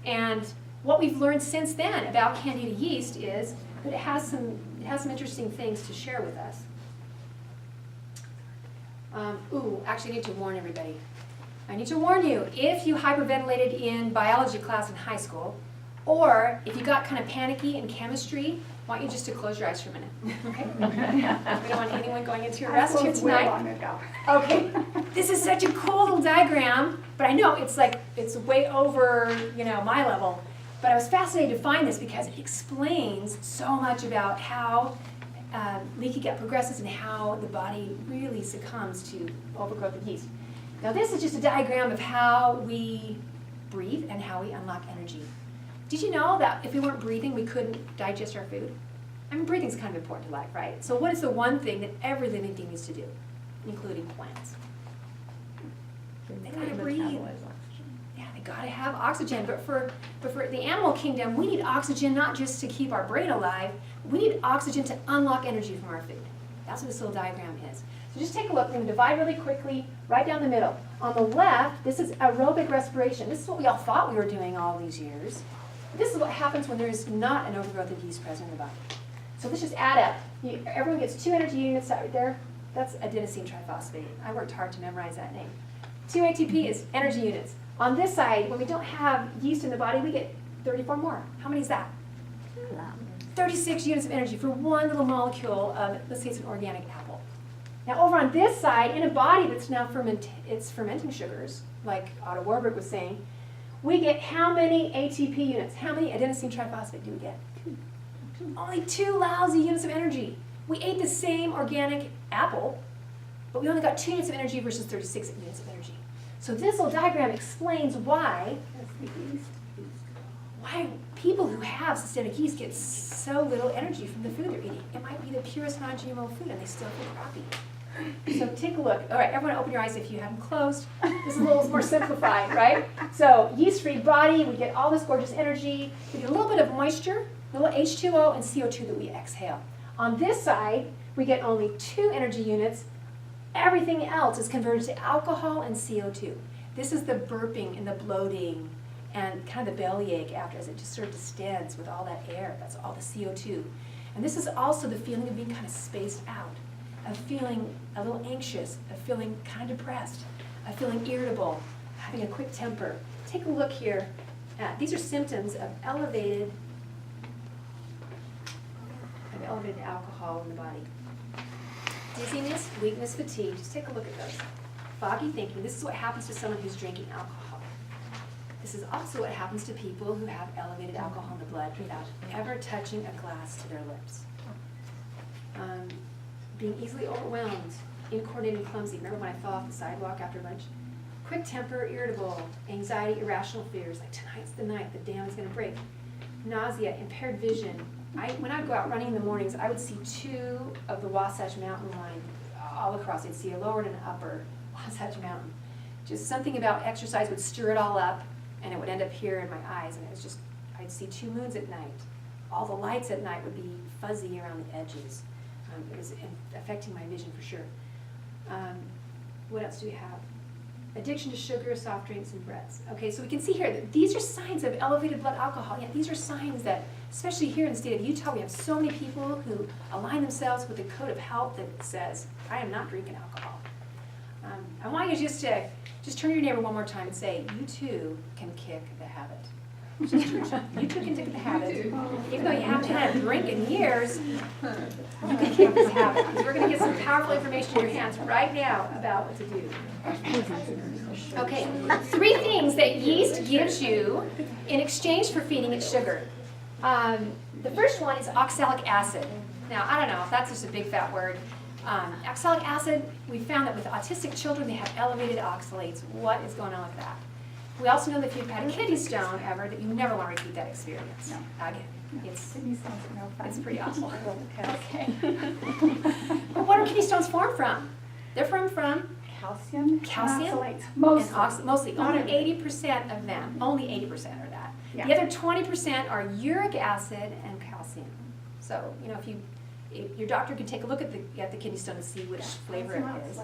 and what we've learned since then about Candida yeast is that it has some interesting things to share with us. Actually I need to warn everybody. I need to warn you, if you hyperventilated in biology class in high school, or if you got kind of panicky in chemistry, I want you just to close your eyes for a minute, okay? We don't want anyone going into your rest here tonight. Okay, this is such a cool little diagram, but I know it's way over, my level. But I was fascinated to find this because it explains so much about how leaky gut progresses and how the body really succumbs to overgrowth of yeast. Now this is just a diagram of how we breathe and how we unlock energy. Did you know that if we weren't breathing, we couldn't digest our food? I mean, breathing is kind of important to life, right? So what is the one thing that every living thing needs to do, including plants? They gotta breathe. Yeah, they gotta have oxygen. But for the animal kingdom, we need oxygen not just to keep our brain alive, we need oxygen to unlock energy from our food. That's what this little diagram is. So just take a look. I'm going to divide really quickly right down the middle. On the left, this is aerobic respiration. This is what we all thought we were doing all these years. This is what happens when there is not an overgrowth of yeast present in the body. So let's just add up. Everyone gets 2 energy units right there. That's adenosine triphosphate. I worked hard to memorize that name. 2 ATP is energy units. On this side, when we don't have yeast in the body, we get 34 more. How many is that? 36 units of energy for one little molecule of, let's say it's an organic apple. Now over on this side, in a body that's now fermenting sugars, like Otto Warburg was saying, we get how many ATP units? How many adenosine triphosphate do we get? Only 2 lousy units of energy. We ate the same organic apple, but we only got 2 units of energy versus 36 units of energy. So this little diagram explains why people who have systemic yeast get so little energy from the food they're eating. It might be the purest non-GMO food and they still feel crappy. So take a look. All right, everyone open your eyes if you have them closed. This is a little more simplified, right? So yeast-free body, we get all this gorgeous energy. We get a little bit of moisture, a little H2O and CO2 that we exhale. On this side, we get only 2 energy units. Everything else is converted to alcohol and CO2. This is the burping and the bloating and kind of the bellyache after, as it just sort of distends with all that air. That's all the CO2. And this is also the feeling of being kind of spaced out, of feeling a little anxious, of feeling kind of depressed, of feeling irritable, having a quick temper. Take a look here. These are symptoms of elevated alcohol in the body. Dizziness, weakness, fatigue. Just take a look at those. Foggy thinking. This is what happens to someone who's drinking alcohol. This is also what happens to people who have elevated alcohol in the blood without ever touching a glass to their lips. Being easily overwhelmed, incoordinated, clumsy. Remember when I fell off the sidewalk after lunch? Quick temper, irritable, anxiety, irrational fears. Like tonight's the night, the dam is going to break. Nausea, impaired vision. When I would go out running in the mornings, I would see 2 of the Wasatch Mountain line all across. You'd see a lower and an upper Wasatch Mountain. Just something about exercise would stir it all up, and it would end up here in my eyes, and it was just, I'd see 2 moons at night. All the lights at night would be fuzzy around the edges. It was affecting my vision for sure. What else do we have? Addiction to sugar, soft drinks, and breads. Okay, so we can see here that these are signs of elevated blood alcohol. Yeah, these are signs that, especially here in the state of Utah, we have so many people who align themselves with a code of health that says, I am not drinking alcohol. I want you just turn to your neighbor one more time and say, you too can kick the habit. You too can kick the habit. Even though you haven't had a drink in years, you can kick this habit. Because we're going to get some powerful information in your hands right now about what to do. Okay, 3 things that yeast gives you in exchange for feeding it sugar. The first one is oxalic acid. Now, I don't know if that's just a big fat word. Oxalic acid, we found that with autistic children, they have elevated oxalates. What is going on with that? We also know that if you've had a kidney stone ever, that you never want to repeat that experience. No. Again, it's no fun. it's pretty awful. Okay. But what are kidney stones formed from? They're from Calcium, and oxalates. Mostly. mostly. Only 80% of them. Only 80% are that. Yeah. The other 20% are uric acid and calcium. So, you know, if your doctor can take a look at the kidney stone and see which flavor it is.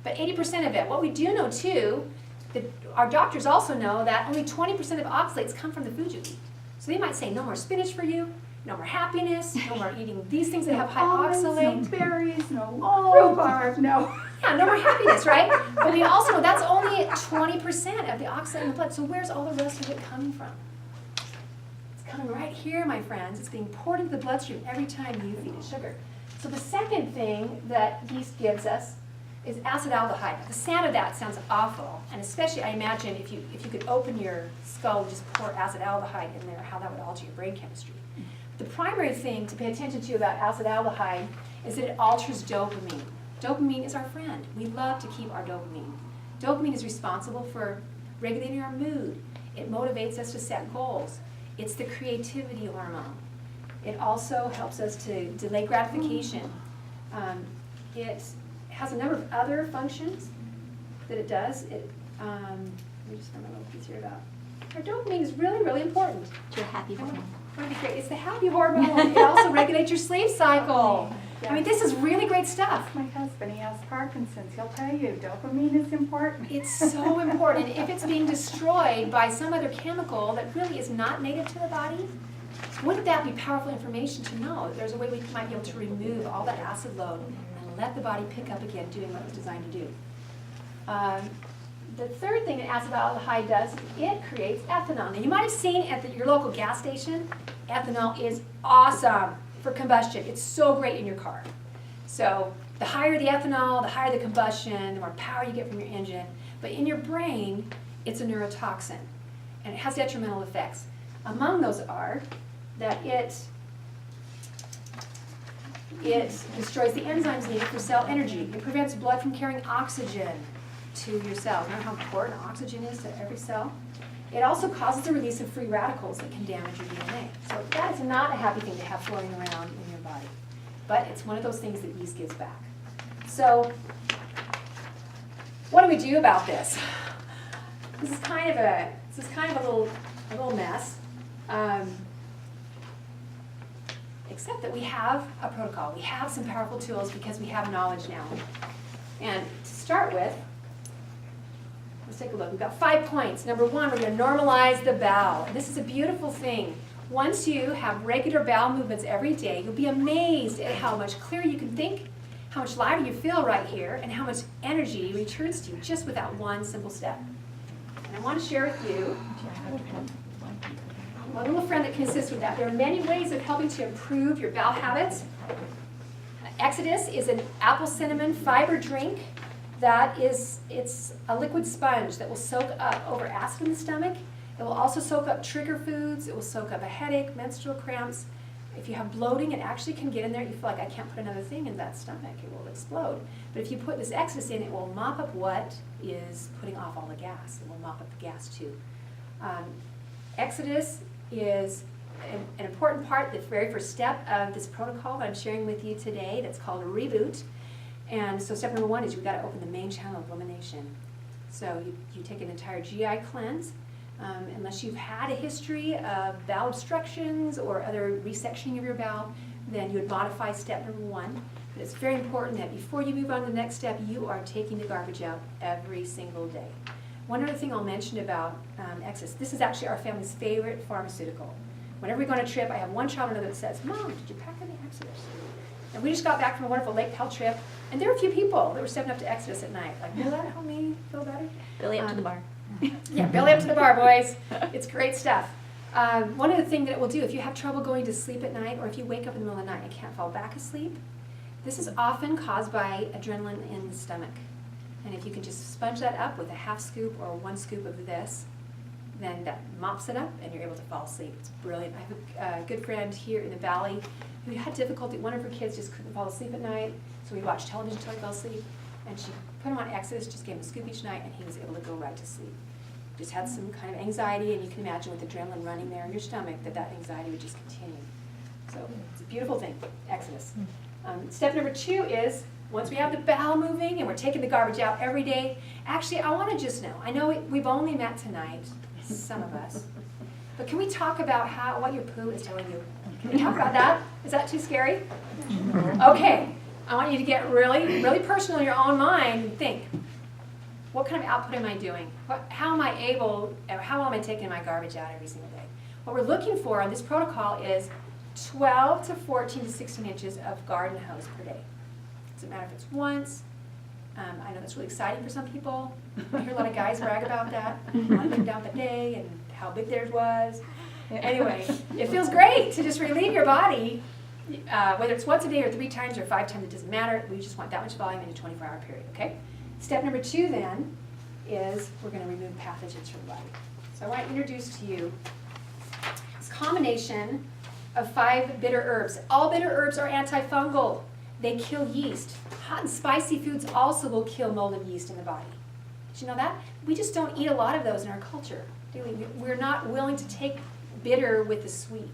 But 80% of it. What we do know too, that our doctors also know that only 20% of oxalates come from the food you eat. So they might say no more spinach for you, no more happiness, no more eating these things that have high oxalate. No berries, no rhubarb, no. Yeah, no more happiness, right? But we also know that's only 20% of the oxalate in the blood. So where's all the rest of it coming from? It's coming right here, my friends. It's being poured into the bloodstream every time you feed it sugar. So the second thing that yeast gives us is acetaldehyde. The sound of that sounds awful, and especially I imagine if you could open your skull and just pour acetaldehyde in there, how that would alter your brain chemistry. The primary thing to pay attention to about acetaldehyde is that it alters dopamine. Dopamine is our friend. We love to keep our dopamine. Dopamine is responsible for regulating our mood. It motivates us to set goals. It's the creativity hormone. It also helps us to delay gratification. It has a number of other functions that it does. Let me just find my little piece here about. Our dopamine is really, really important. Your happy hormone. That'd be great. It's the happy hormone. It also regulates your sleep cycle. I mean, this is really great stuff. My husband, he has Parkinson's. He'll tell you dopamine is important. It's so important. And if it's being destroyed by some other chemical that really is not native to the body, wouldn't that be powerful information to know that there's a way we might be able to remove all that acid load and let the body pick up again doing what it was designed to do? The third thing that acetaldehyde does, it creates ethanol. Now you might have seen at your local gas station, ethanol is awesome for combustion. It's so great in your car. So the higher the ethanol, the higher the combustion, the more power you get from your engine. But in your brain, it's a neurotoxin, and it has detrimental effects. Among those are that it destroys the enzymes needed for cell energy. It prevents blood from carrying oxygen to your cells. Remember how important oxygen is to every cell? It also causes the release of free radicals that can damage your DNA. So that is not a happy thing to have floating around in your body. But it's one of those things that yeast gives back. So what do we do about this? This is kind of a little mess. Except that we have a protocol. We have some powerful tools because we have knowledge now. And to start with, let's take a look. We've got 5 points. Number 1, we're going to normalize the bowel. And this is a beautiful thing. Once you have regular bowel movements every day, you'll be amazed at how much clearer you can think, how much lighter you feel right here, and how much energy returns to you just with that one simple step. And I want to share with you a little friend that can assist with that. There are many ways of helping to improve your bowel habits. Exodus is an apple cinnamon fiber drink it's a liquid sponge that will soak up over acid in the stomach. It will also soak up trigger foods. It will soak up a headache, menstrual cramps. If you have bloating, it actually can get in there. You feel like I can't put another thing in that stomach. It will explode. But if you put this Exodus in, it will mop up what is putting off all the gas. It will mop up the gas too. Exodus is an important part, the very first step of this protocol that I'm sharing with you today that's called a reboot. And so step number 1 is you've got to open the main channel of elimination. So you take an entire GI cleanse. Unless you've had a history of bowel obstructions or other resectioning of your bowel, then you would modify step number 1. But it's very important that before you move on to the next step, you are taking the garbage out every single day. One other thing I'll mention about Exodus, this is actually our family's favorite pharmaceutical. Whenever we go on a trip, I have one child or another that says, "Mom, did you pack any Exodus?" And we just got back from a wonderful Lake Powell trip, and there were a few people that were stepping up to Exodus at night. Like, will that help me feel better? Billy up to the bar. Yeah, belly up to the bar, boys. It's great stuff. One of the things that it will do, if you have trouble going to sleep at night, or if you wake up in the middle of the night and can't fall back asleep, this is often caused by adrenaline in the stomach. And if you can just sponge that up with a half scoop or 1 scoop of this, then that mops it up and you're able to fall asleep. It's brilliant. I have a good friend here in the valley who had difficulty. One of her kids just couldn't fall asleep at night, so we watched television until he fell asleep. And she put him on Exodus, just gave him a scoop each night, and he was able to go right to sleep. Just had some kind of anxiety, and you can imagine with adrenaline running there in your stomach that anxiety would just continue. So it's a beautiful thing, Exodus. Step number 2 is, once we have the bowel moving and we're taking the garbage out every day, actually I want to just know, I know we've only met tonight, some of us, but can we talk about what your poo is telling you? Can we talk about that? Is that too scary? Okay, I want you to get really, really personal in your own mind and think, what kind of output am I doing? How am I taking my garbage out every single day? What we're looking for on this protocol is 12 to 14 to 16 inches of garden hose per day. Doesn't matter if it's once. I know that's really exciting for some people. I hear a lot of guys brag about that. One big dump a day and how big theirs was. Anyway, it feels great to just relieve your body, whether it's once a day or 3 times or 5 times, it doesn't matter. We just want that much volume in a 24-hour period, okay? Step number 2 then is we're going to remove pathogens from the body. So I want to introduce to you this combination of 5 bitter herbs. All bitter herbs are antifungal. They kill yeast. Hot and spicy foods also will kill mold and yeast in the body. Did you know that? We just don't eat a lot of those in our culture, do we? We're not willing to take bitter with the sweet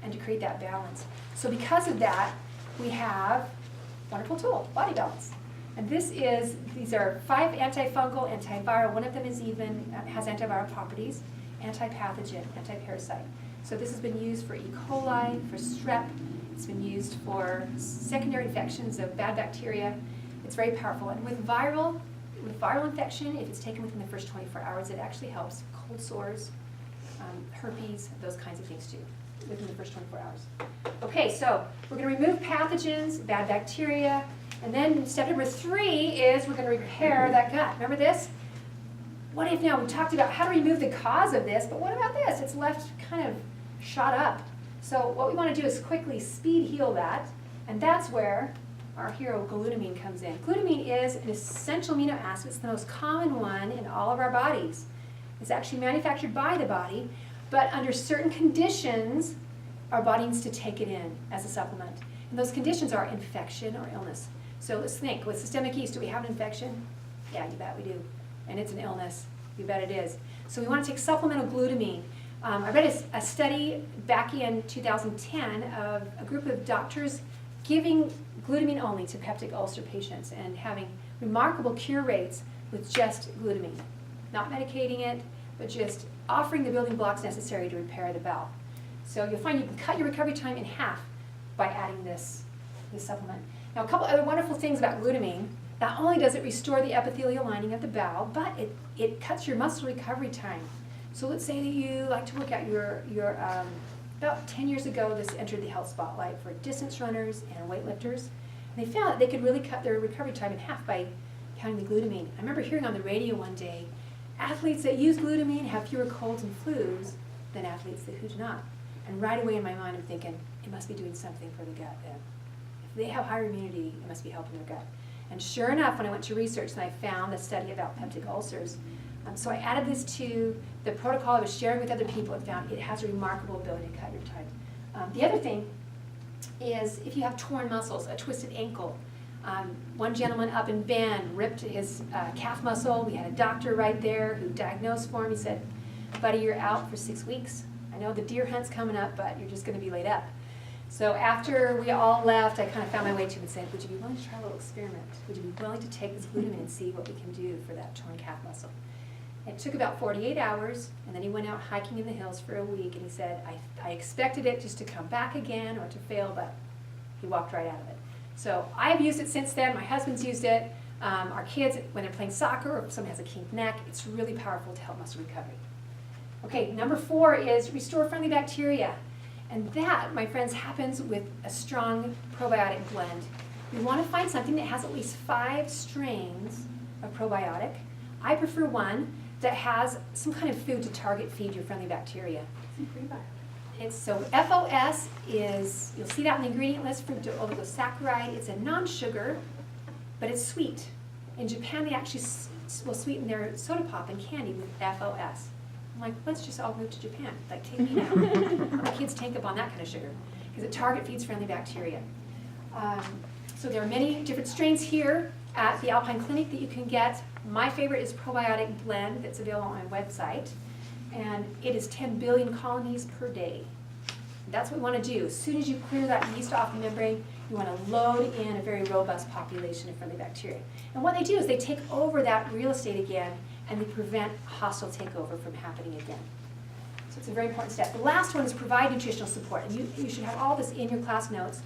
and to create that balance. So because of that, we have a wonderful tool, Body Balance. And these are 5 antifungal, antiviral. One of them is even has antiviral properties, antipathogen, antiparasite. So this has been used for E. coli, for strep. It's been used for secondary infections of bad bacteria. It's very powerful. And with viral infection, if it's taken within the first 24 hours, it actually helps cold sores, herpes, those kinds of things too, within the first 24 hours. Okay, so we're going to remove pathogens, bad bacteria, and then step number 3 is we're going to repair that gut. Remember this? What if now we talked about how to remove the cause of this, but what about this? It's left kind of shot up. So what we want to do is quickly speed heal that, and that's where our hero glutamine comes in. Glutamine is an essential amino acid. It's the most common one in all of our bodies. It's actually manufactured by the body, but under certain conditions, our body needs to take it in as a supplement. And those conditions are infection or illness. So let's think, with systemic yeast, do we have an infection? Yeah, you bet we do. And it's an illness. You bet it is. So we want to take supplemental glutamine. I read a study back in 2010 of a group of doctors giving glutamine only to peptic ulcer patients and having remarkable cure rates with just glutamine. Not medicating it, but just offering the building blocks necessary to repair the bowel. So you'll find you can cut your recovery time in half by adding this supplement. Now, a couple other wonderful things about glutamine. Not only does it restore the epithelial lining of the bowel, but it cuts your muscle recovery time. So let's say that you like to work out about 10 years ago, this entered the health spotlight for distance runners and weightlifters. And they found that they could really cut their recovery time in half by counting the glutamine. I remember hearing on the radio one day, athletes that use glutamine have fewer colds and flus than athletes who do not. And right away in my mind, I'm thinking, it must be doing something for the gut then. If they have higher immunity, it must be helping their gut. And sure enough, when I went to research and I found a study about peptic ulcers, so I added this to the protocol I was sharing with other people and found it has a remarkable ability to cut your time. The other thing is if you have torn muscles, a twisted ankle. One gentleman up in Bend ripped his calf muscle. We had a doctor right there who diagnosed for him. He said, buddy, you're out for 6 weeks. I know the deer hunt's coming up, but you're just going to be laid up. So after we all left, I kind of found my way to him and said, would you be willing to try a little experiment? Would you be willing to take this glutamine and see what we can do for that torn calf muscle? It took about 48 hours, and then he went out hiking in the hills for a week, and he said, I expected it just to come back again or to fail, but he walked right out of it. So I've used it since then. My husband's used it. Our kids, when they're playing soccer or if someone has a kinked neck, it's really powerful to help muscle recovery. Okay, number 4 is restore friendly bacteria. And that, my friends, happens with a strong probiotic blend. We want to find something that has at least 5 strains of probiotic. I prefer one that has some kind of food to target feed your friendly bacteria. Some prebiotics. So FOS is, you'll see that on the ingredient list, fruit oligosaccharide. It's a non-sugar, but it's sweet. In Japan, they actually will sweeten their soda pop and candy with FOS. I'm like, let's just all move to Japan. Like, take me now. My kids tank up on that kind of sugar because it target feeds friendly bacteria. So there are many different strains here at the Alpine Clinic that you can get. My favorite is probiotic blend that's available on my website. And it is 10 billion colonies per day. That's what we want to do. As soon as you clear that yeast off the membrane, you want to load in a very robust population of friendly bacteria. And what they do is they take over that real estate again, and they prevent hostile takeover from happening again. So it's a very important step. The last one is provide nutritional support. And you should have all this in your class notes.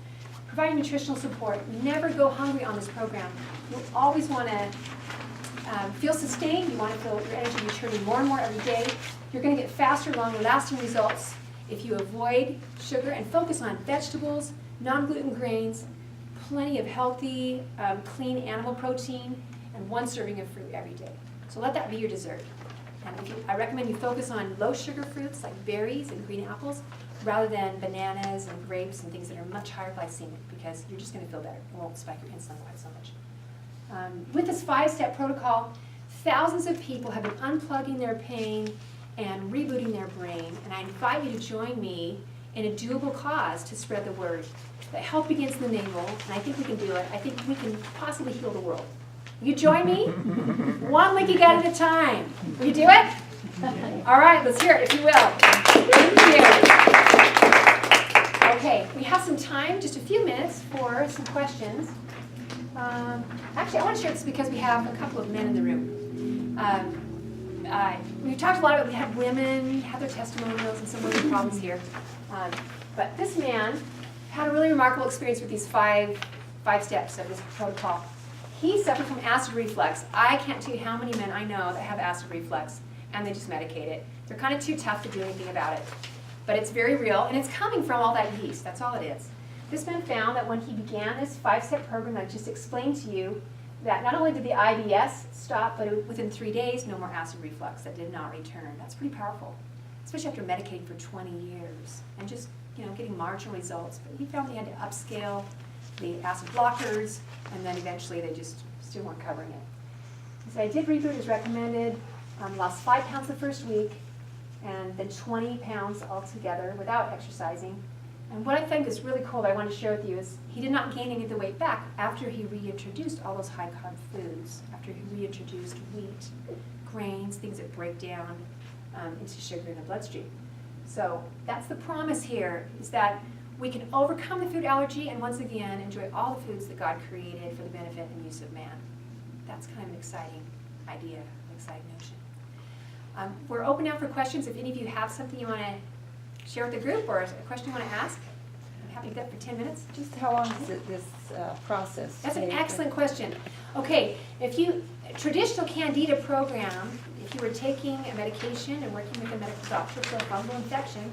Provide nutritional support. Never go hungry on this program. You'll always want to feel sustained. You want to feel your energy returning more and more every day. You're going to get faster, longer lasting results if you avoid sugar and focus on vegetables, non-gluten grains, plenty of healthy, clean animal protein, and 1 serving of fruit every day. So let that be your dessert. And I recommend you focus on low sugar fruits like berries and green apples rather than bananas and grapes and things that are much higher glycemic because you're just going to feel better. It won't spike your insulin quite so much. With this 5-step protocol, thousands of people have been unplugging their pain and rebooting their brain, and I invite you to join me in a doable cause to spread the word. That help begins in the navel, and I think we can do it. I think we can possibly heal the world. Will you join me? 1 leaky gut at a time. Will you do it? All right, let's hear it, if you will. Thank you. Okay, we have some time, just a few minutes, for some questions. Actually, I want to share this because we have a couple of men in the room. We talked a lot about, we had women, had their testimonials, and some women problems here. But this man had a really remarkable experience with these five steps of this protocol. He suffered from acid reflux. I can't tell you how many men I know that have acid reflux, and they just medicate it. They're kind of too tough to do anything about it. But it's very real, and it's coming from all that yeast. That's all it is. This man found that when he began this 5-step program that I just explained to you, that not only did the IBS stop, but within 3 days, no more acid reflux. That did not return. That's pretty powerful, especially after medicating for 20 years and just getting marginal results. But he found he had to upscale the acid blockers, and then eventually they just still weren't covering it. So I did reboot as recommended. Lost 5 pounds the first week, and then 20 pounds altogether without exercising. And what I think is really cool that I want to share with you is he did not gain any of the weight back after he reintroduced all those high-carb foods, after he reintroduced wheat, grains, things that break down into sugar in the bloodstream. So that's the promise here, is that we can overcome the food allergy and once again enjoy all the foods that God created for the benefit and use of man. That's kind of an exciting idea, an exciting notion. We're open now for questions. If any of you have something you want to share with the group or a question you want to ask, I'm happy to do that for 10 minutes. Just how long does this process That's an take? excellent question. Okay, traditional Candida program, if you were taking a medication and working with a medical doctor for a fungal infection,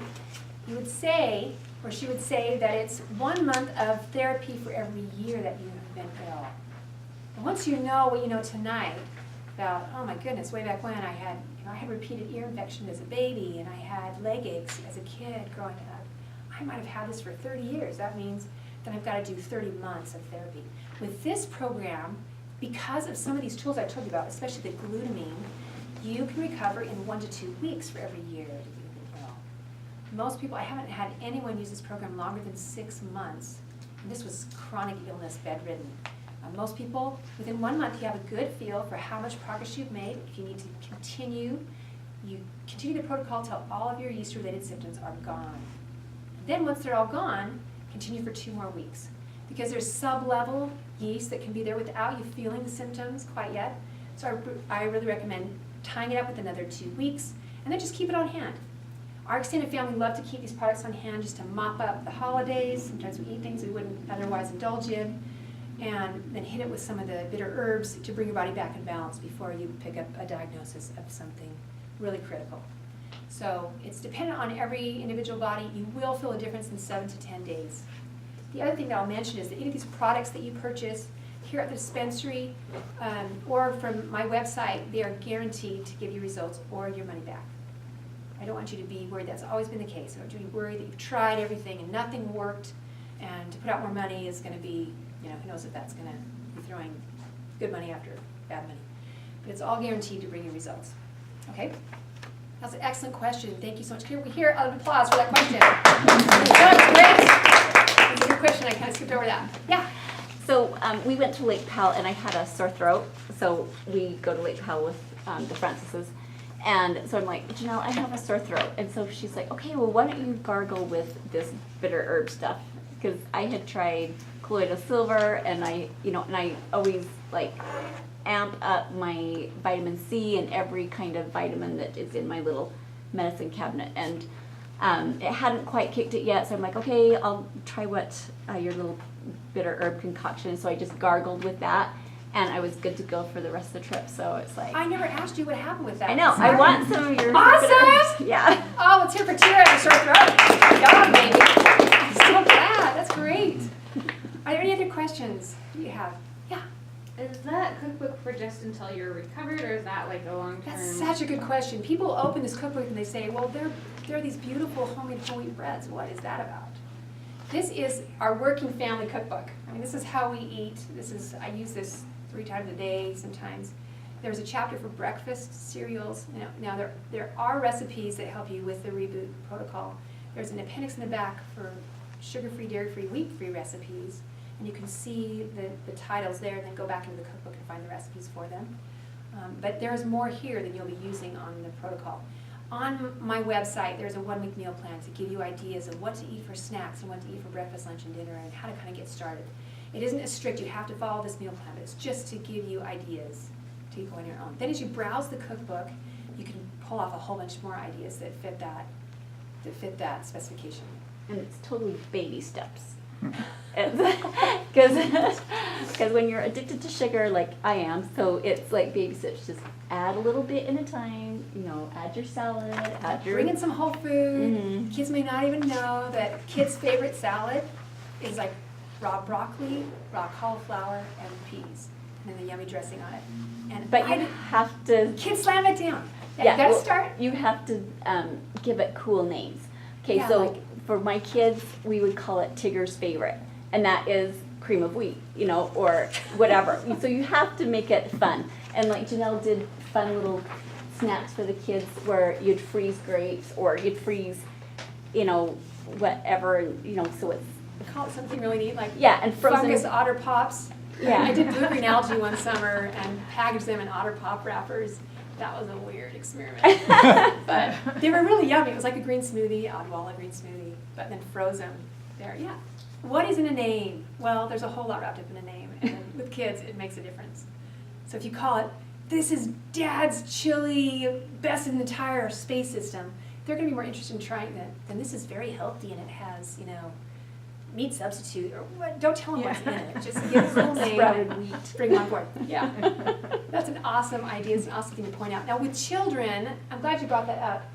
you would say, or she would say, that it's 1 month of therapy for every year that you have been ill. And once you know what you know tonight about, oh my goodness, way back when I had repeated ear infection as a baby and I had leg aches as a kid growing up. I might have had this for 30 years. That means that I've got to do 30 months of therapy. With this program, because of some of these tools I told you about, especially the glutamine, you can recover in 1 to 2 weeks for every year that you've been ill. Most people, I haven't had anyone use this program longer than 6 months. And this was chronic illness, bedridden. Most people, within 1 month, you have a good feel for how much progress you've made. If you need to continue, you continue the protocol till all of your yeast-related symptoms are gone. Then once they're all gone, continue for 2 more weeks. Because there's sub-level yeast that can be there without you feeling the symptoms quite yet. So I really recommend tying it up with another 2 weeks, and then just keep it on hand. Our extended family love to keep these products on hand just to mop up the holidays. Sometimes we eat things we wouldn't otherwise indulge in, and then hit it with some of the bitter herbs to bring your body back in balance before you pick up a diagnosis of something really critical. So it's dependent on every individual body. You will feel a difference in 7 to 10 days. The other thing that I'll mention is that any of these products that you purchase here at the dispensary or from my website, they are guaranteed to give you results or your money back. I don't want you to be worried. That's always been the case. I don't want you to be worried that you've tried everything and nothing worked, and to put out more money is going to be, who knows if that's going to be throwing good money after bad money. But it's all guaranteed to bring you results. Okay? That's an excellent question. Thank you so much. Can we hear an applause for that question? That was great. That's a good question. I kind of skipped over that. Yeah? So we went to Lake Powell, and I had a sore throat. So we go to Lake Powell with the Francises. And so I'm like, Janelle, I have a sore throat. And so she's like, okay, well, why don't you gargle with this bitter herb stuff? Because I had tried colloidal silver, and I always like amp up my vitamin C and every kind of vitamin that is in my little medicine cabinet. And it hadn't quite kicked it yet. So I'm like, okay, I'll try what your little bitter herb concoction. So I just gargled with that. And I was good to go for the rest of the trip, so it's like... I never asked you what happened with that. I know, I want some of your... Awesome! Yeah. Oh, let's hear for Tira and sore throat. God, baby. I'm so glad. That's great. Are there any other questions you have? Yeah. Is that cookbook for just until you're recovered, or is that like a long-term? That's such a good question. People open this cookbook and they say, well, there are these beautiful homemade whole wheat breads. What is that about? This is our working family cookbook. I mean, this is how we eat. I use this 3 times a day sometimes. There's a chapter for breakfast cereals. Now there are recipes that help you with the reboot protocol. There's an appendix in the back for sugar-free, dairy-free, wheat-free recipes, and you can see the titles there, and then go back into the cookbook and find the recipes for them. But there's more here than you'll be using on the protocol. On my website, there's a 1-week meal plan to give you ideas of what to eat for snacks and what to eat for breakfast, lunch, and dinner, and how to kind of get started. It isn't as strict, you have to follow this meal plan, but it's just to give you ideas to go on your own. Then as you browse the cookbook, you can pull off a whole bunch more ideas that fit that specification. And it's totally baby steps. Because when you're addicted to sugar, like I am, so it's like baby steps. Just add a little bit at a time. Add your salad. Bring in some whole food. Mm-hmm. Kids may not even know that kids' favorite salad is like raw broccoli, raw cauliflower, and peas, and then the yummy dressing on it. But you have to. Kids slam it down. Yeah, you gotta start. You have to give it cool names. Okay, Yeah, so like- for my kids, we would call it Tigger's favorite, and that is cream of wheat, or whatever. So you have to make it fun. And like Janelle did fun little snacks for the kids where you'd freeze grapes or you'd freeze, whatever, so it's. Call it something really neat, like And frozen. fungus otter pops. Yeah. I did blue-green algae one summer and packaged them in otter pop wrappers. That was a weird experiment. But they were really yummy. It was like a green smoothie, Odwalla green smoothie, but then frozen there. Yeah. What is in a name? Well, there's a whole lot wrapped up in a name, and with kids, it makes a difference. So if you call it, this is Dad's chili, best in the entire space system, they're going to be more interested in trying it than this is very healthy and it has, meat substitute, or what, don't tell them what's in it. Just give it a little name Sprouted and wheat. bring them on board. Yeah. That's an awesome idea. It's an awesome thing to point out. Now with children, I'm glad you brought that up,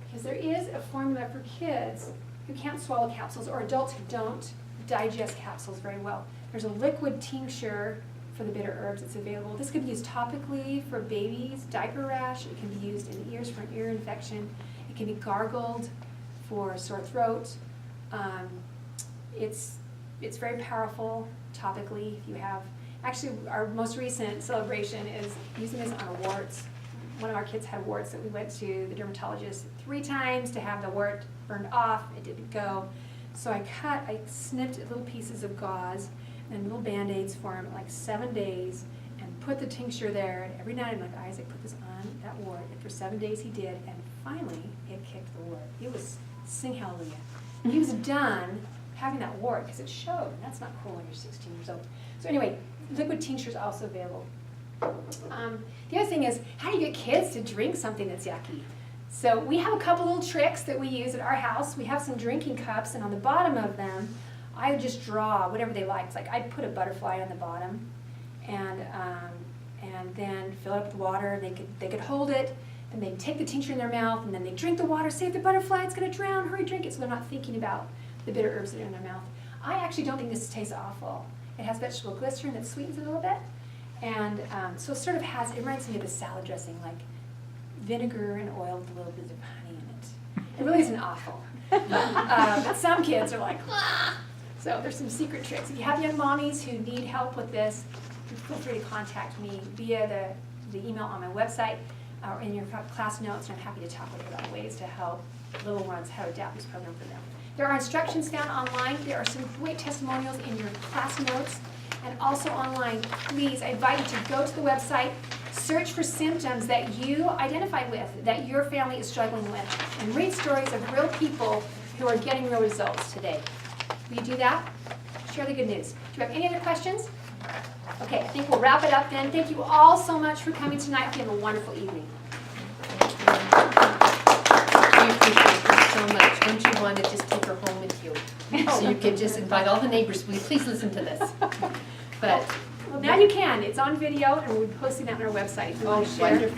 because there is a formula for kids who can't swallow capsules or adults who don't digest capsules very well. There's a liquid tincture for the bitter herbs that's available. This can be used topically for babies, diaper rash. It can be used in the ears for an ear infection. It can be gargled for sore throat. It's very powerful topically. If you have, actually our most recent celebration is using this on warts. One of our kids had warts that we went to the dermatologist 3 times to have the wart burned off. It didn't go. So I snipped little pieces of gauze and little Band-Aids for him, like 7 days, and put the tincture there. And every night I'm like, Isaac, put this on that wart. And for 7 days he did, and finally it kicked the wart. It was, sing hallelujah. He was done having that wart because it showed, and that's not cool when you're 16 years old. So anyway, liquid tincture is also available. The other thing is, how do you get kids to drink something that's yucky? So we have a couple little tricks that we use at our house. We have some drinking cups, and on the bottom of them, I would just draw whatever they like. It's like I'd put a butterfly on the bottom, and then fill it up with water. They could hold it, and they'd take the tincture in their mouth, and then they drink the water. Save the butterfly, it's going to drown. Hurry, drink it. So they're not thinking about the bitter herbs that are in their mouth. I actually don't think this tastes awful. It has vegetable glycerin that sweetens it a little bit, and so it sort of has. It reminds me of the salad dressing, like vinegar and oil with a little bit of honey in it. It really isn't awful, but some kids are like, ah! So there's some secret tricks. If you have young mommies who need help with this, feel free to contact me via the email on my website or in your class notes, and I'm happy to talk with you about ways to help little ones how to adapt this program for them. There are instructions found online. There are some great testimonials in your class notes and also online. Please, I invite you to go to the website, search for symptoms that you identify with, that your family is struggling with, and read stories of real people who are getting real results today. Will you do that? Share the good news. Do you have any other questions? Okay, I think we'll wrap it up then. Thank you all so much for coming tonight. Hope you have a wonderful evening. We appreciate this so much. Don't you want to just take her home with you? So you can just invite all the neighbors, will you please listen to this? But Well, now you can. It's on video, and we'll be posting that on our website. If you want to share. wonderful.